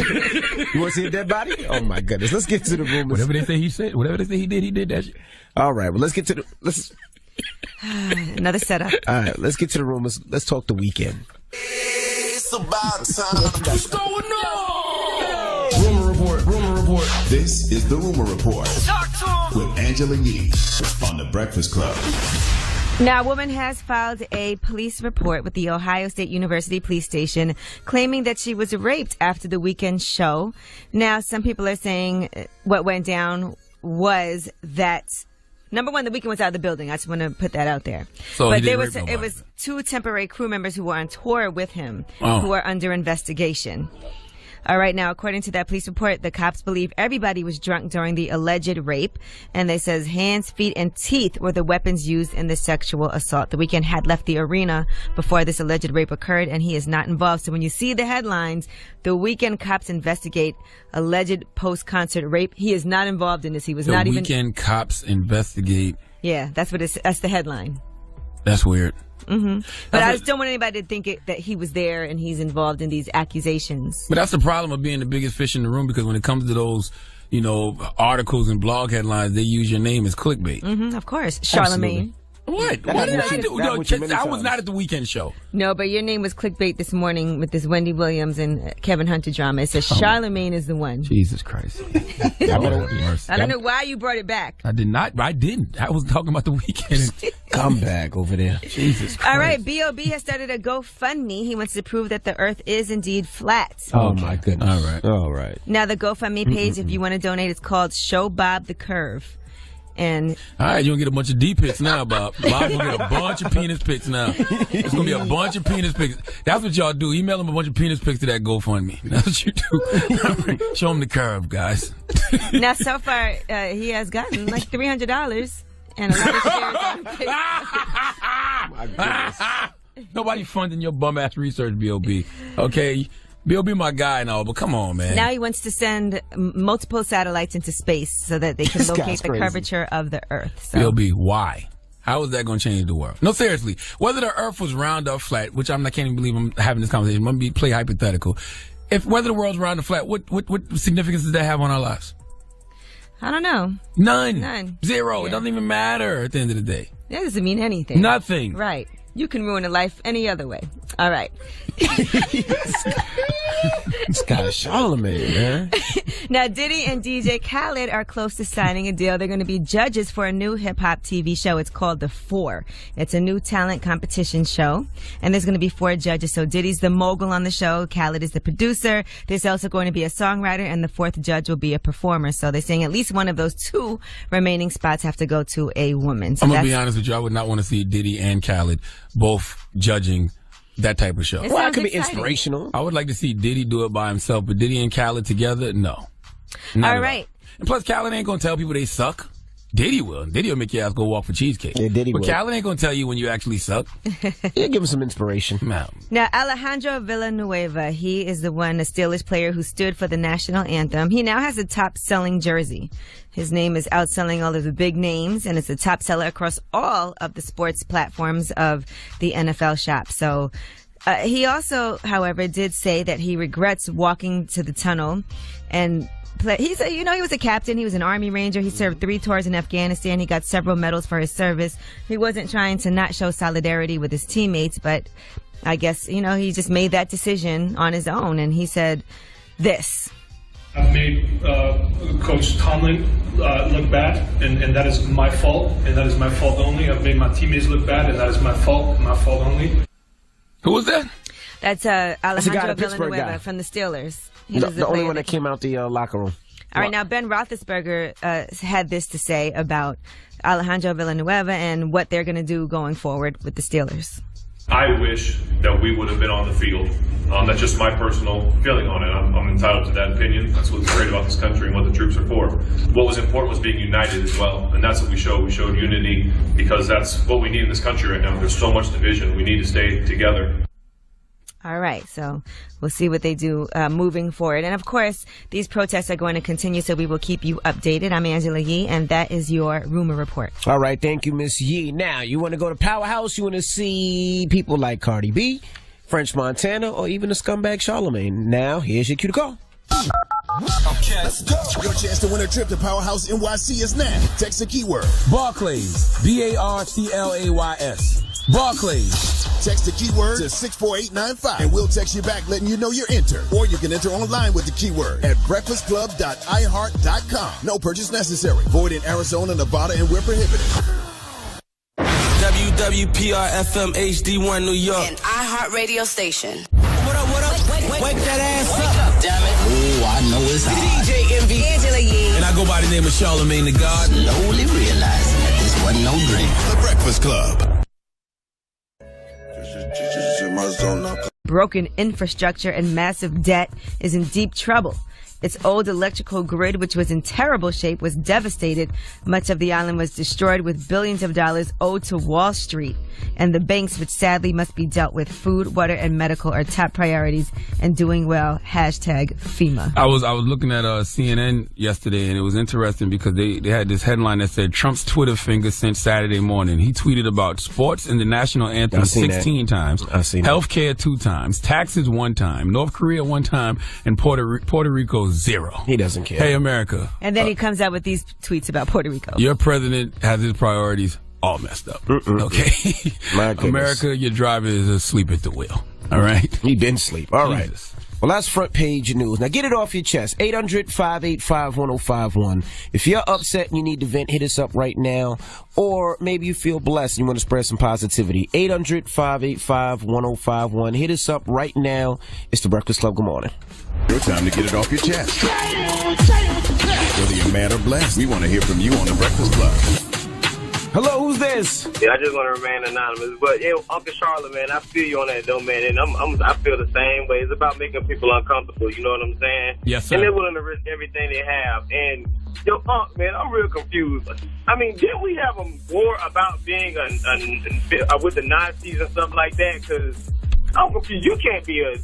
You want to see a dead body? Oh my goodness. Let's get to the rumors. Whatever they say he said, whatever they say he did that shit. All right, well, let's get to the Another setup. All right, let's get to the rumors. Let's talk the weekend. It's about time. What's going on? Rumor report. Rumor report. This is the Rumor Report Talk to him. with Angela Yee on the Breakfast Club. Now, a woman has filed a police report with the Ohio State University Police Station claiming that she was raped after the weekend show. Now, some people are saying what went down was that, number one, the weekend was out of the building. I just want to put that out there. So but it was 2 temporary crew members who were on tour with him who are under investigation. All right, now, according to that police report, the cops believe everybody was drunk during the alleged rape, and they says hands, feet, and teeth were the weapons used in the sexual assault. The Weeknd had left the arena before this alleged rape occurred, and he is not involved. So when you see the headlines, The Weeknd cops investigate alleged post-concert rape. He is not involved in this. He was not even. The Weeknd cops investigate. Yeah, that's the headline. That's weird. Mm-hmm. But I just don't want anybody to think that he was there and he's involved in these accusations. But that's the problem of being the biggest fish in the room, because when it comes to those, articles and blog headlines, they use your name as clickbait. Mm-hmm, of course. Charlamagne. What? What did I do? I was not at the Weeknd show. No, but your name was clickbait this morning with this Wendy Williams and Kevin Hunter drama. It says Charlamagne is the one. Jesus Christ. I don't know why you brought it back. I did not. I didn't. I was talking about the Weeknd. Come back over there. Jesus Christ. All right, B.O.B. has started a GoFundMe. He wants to prove that the earth is indeed flat. Oh, my goodness. All right. All right. Now, the GoFundMe page, if you want to donate, it's called Show Bob the Curve. And all right, you're going to get a bunch of D pics now, Bob. Bob's going to get a bunch of penis pics now. It's going to be a bunch of penis pics. That's what y'all do. Email them a bunch of penis pics to that GoFundMe. That's what you do. Show them the curve, guys. Now, so far, he has gotten like $300 and a lot of shares on My goodness. Nobody funding your bum-ass research, B.O.B. Okay? B.O.B. my guy and all, but come on, man. Now he wants to send multiple satellites into space so that they can locate the curvature of the Earth. So. B.O.B., why? How is that going to change the world? No, seriously. Whether the Earth was round or flat, which I can't even believe I'm having this conversation. I'm going to play hypothetical. Whether the world's round or flat, what significance does that have on our lives? I don't know. None. Zero. Yeah. It doesn't even matter at the end of the day. That doesn't mean anything. Nothing. Right. You can ruin a life any other way. All right. This guy is Charlamagne, man. Now, Diddy and DJ Khaled are close to signing a deal. They're going to be judges for a new hip-hop TV show. It's called The Four. It's a new talent competition show, and there's going to be 4 judges. So Diddy's the mogul on the show. Khaled is the producer. There's also going to be a songwriter, and the 4th judge will be a performer. So they're saying at least one of those 2 remaining spots have to go to a woman. So I'm going to be honest with you. I would not want to see Diddy and Khaled both judging that type of show. Well, it could be inspirational. I would like to see Diddy do it by himself, but Diddy and Khaled together, no. All right. And plus, Khaled ain't going to tell people they suck. Diddy will. Diddy will make your ass go walk for cheesecake. Yeah, Diddy will. But Khaled ain't going to tell you when you actually suck. Yeah, give him some inspiration. No. Now, Alejandro Villanueva, he is the Steelers player who stood for the national anthem. He now has a top-selling jersey. His name is outselling all of the big names, and it's a top seller across all of the sports platforms of the NFL shop. So he also, however, did say that he regrets walking to the tunnel and he said, he was a captain. He was an Army Ranger. He served 3 tours in Afghanistan. He got several medals for his service. He wasn't trying to not show solidarity with his teammates, but I guess, he just made that decision on his own. And he said this. I've made Coach Tomlin look bad, and that is my fault, and that is my fault only. I've made my teammates look bad, and that is my fault only. Who was that? That's Alejandro Villanueva from the Steelers. The only one that came out the locker room. All right, now Ben Roethlisberger had this to say about Alejandro Villanueva and what they're going to do going forward with the Steelers. I wish that we would have been on the field. That's just my personal feeling on it. I'm entitled to that opinion. That's what's great about this country and what the troops are for. What was important was being united as well, and that's what we showed. We showed unity because that's what we need in this country right now. There's so much division. We need to stay together. All right, so we'll see what they do moving forward. And, of course, these protests are going to continue, so we will keep you updated. I'm Angela Yee, and that is your Rumor Report. All right, thank you, Miss Yee. Now, you want to go to Powerhouse? You want to see people like Cardi B, French Montana, or even the scumbag Charlemagne? Now, here's your cue to call. Okay, let's go. Your chance to win a trip to Powerhouse NYC is now. Text the keyword Barclays. Barclays. Barclays. Text the keyword to 64895 and we'll text you back letting you know you're entered. Or you can enter online with the keyword at breakfastclub.iheart.com. No purchase necessary. Void in Arizona, Nevada, and we're prohibited. WWPR-FM HD1 New York. An iHeart radio station. What up? Wake that ass up. Damn it. Oh, I know it's hot. DJ Envy. Angela Yee. And I go by the name of Charlemagne the God. Slowly realizing that this wasn't no dream. The Breakfast Club. Broken infrastructure and massive debt is in deep trouble. Its old electrical grid, which was in terrible shape, was devastated. Much of the island was destroyed, with billions of dollars owed to Wall Street. And the banks, which sadly must be dealt with. Food, water, and medical are top priorities. And doing well, #FEMA. I was looking at CNN yesterday, and it was interesting because they had this headline that said Trump's Twitter finger since Saturday morning. He tweeted about sports and the national anthem 16 times, healthcare 2 times, taxes 1 time, North Korea 1 time, and Puerto Rico 0. He doesn't care. Hey, America. And then he comes out with these tweets about Puerto Rico. Your president has his priorities all messed up. Okay? My goodness. America, your driver is asleep at the wheel. All right? He been asleep. All right. Jesus. Well, that's front page news. Now get it off your chest. 800-585-1051. If you're upset and you need to vent, hit us up right now. Or maybe you feel blessed and you want to spread some positivity. 800-585-1051. Hit us up right now. It's The Breakfast Club. Good morning. Your time to get it off your chest. Whether you're mad or blessed, we want to hear from you on The Breakfast Club. Hello, who's this? Yeah, I just want to remain anonymous. But yeah, Uncle Charlemagne, I feel you on that though, man. And I feel the same way. It's about making people uncomfortable. You know what I'm saying? Yes, sir. And they're willing to risk everything they have. And yo, Unc, man, I'm real confused. I mean, didn't we have a war about being with the Nazis and stuff like that? Because I'm confused. You can't be a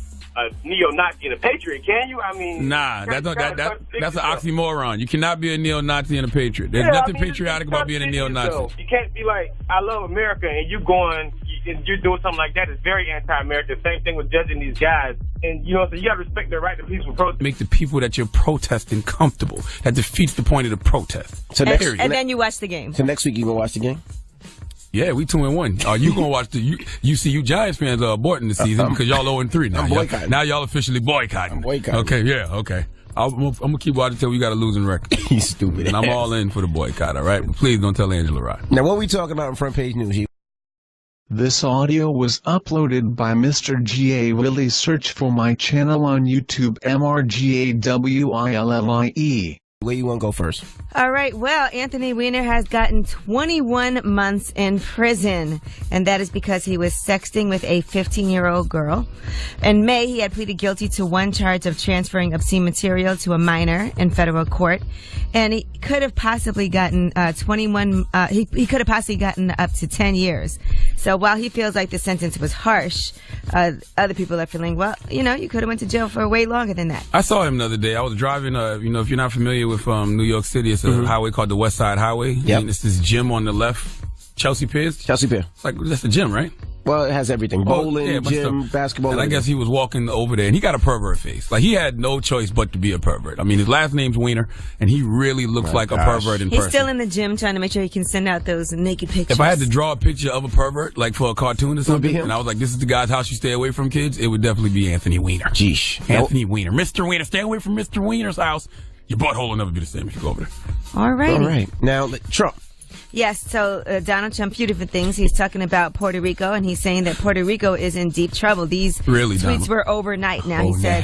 neo-Nazi and a patriot, can you? I mean, nah, that's an oxymoron. You cannot be a neo-Nazi and a patriot. There's nothing patriotic about being a neo-Nazi. You can't be like, I love America, and you're doing something like that. It's very anti-American. Same thing with judging these guys. And, you know, so you got to respect the right to peaceful protest. Make the people that you're protesting comfortable. That defeats the point of the protest. So and then you watch the game. So next week you going to watch the game? Yeah, we 2-1. Are you gonna watch the you Giants fans are aborting the season because y'all 0-3 now. I'm boycotting. Now y'all officially boycotting. I'm boycotting. Okay, yeah, okay. I'm gonna keep watching until we got a losing record. You stupid. And I'm all in for the boycott. All right, but please don't tell Angela Rye. Now, what we talking about in front page news? This audio was uploaded by Mr. G.A. Willie. Search for my channel on YouTube, MRGAWILLIE. Where you want to go first? All right. Well, Anthony Weiner has gotten 21 months in prison, and that is because he was sexting with a 15-year-old girl. In May, he had pleaded guilty to 1 charge of transferring obscene material to a minor in federal court, and he could have possibly gotten he could have possibly gotten up to 10 years. So while he feels like the sentence was harsh, other people are feeling, well, you know, you could have went to jail for way longer than that. I saw him the other day. I was driving, if you're not familiar with New York City, it's a highway called the West Side Highway. Yep. And it's this gym on the left, Chelsea Piers. Chelsea Pier. It's like, that's the gym, right? Well, it has everything. Bowling, gym, basketball. And I guess he was walking over there, and he got a pervert face. Like, he had no choice but to be a pervert. I mean, his last name's Weiner, and he really looks like a pervert in person. He's still in the gym trying to make sure he can send out those naked pictures. If I had to draw a picture of a pervert, like for a cartoon or something, and I was like, this is the guy's house you stay away from, kids, it would definitely be Anthony Weiner. Jeesh. Anthony Weiner. Mr. Weiner. Stay away from Mr. Weiner's house. Your butthole will never be the same if you go over there. All right. All right. Now, Trump. Yes, so Donald Trump, few different things. He's talking about Puerto Rico, and he's saying that Puerto Rico is in deep trouble. These really, tweets were overnight. Now he said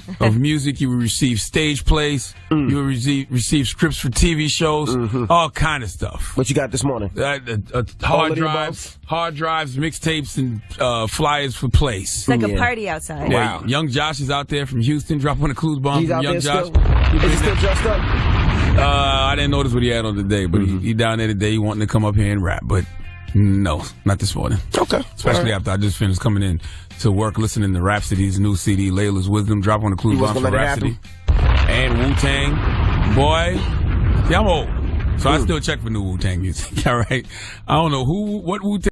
of music. You will receive stage plays. You will receive scripts for TV shows. All kind of stuff. What you got this morning? Hard drives, mixtapes, and flyers for plays. It's like a party outside. Yeah, wow. Young Josh is out there from Houston, dropping a clues bomb. He's from out Young there Josh. still? Is he still dressed up? I didn't notice what he had on today, but he down there today. He wanting to come up here and rap, but no, not this morning. Okay. Especially after I just finished coming in to work, listening to Rhapsody's new CD, Layla's Wisdom, drop on the clues bomb for Rhapsody. And Wu-Tang. Boy, yeah, I'm old. So I still check for new Wu-Tang music. All right. I don't know what Wu-Tang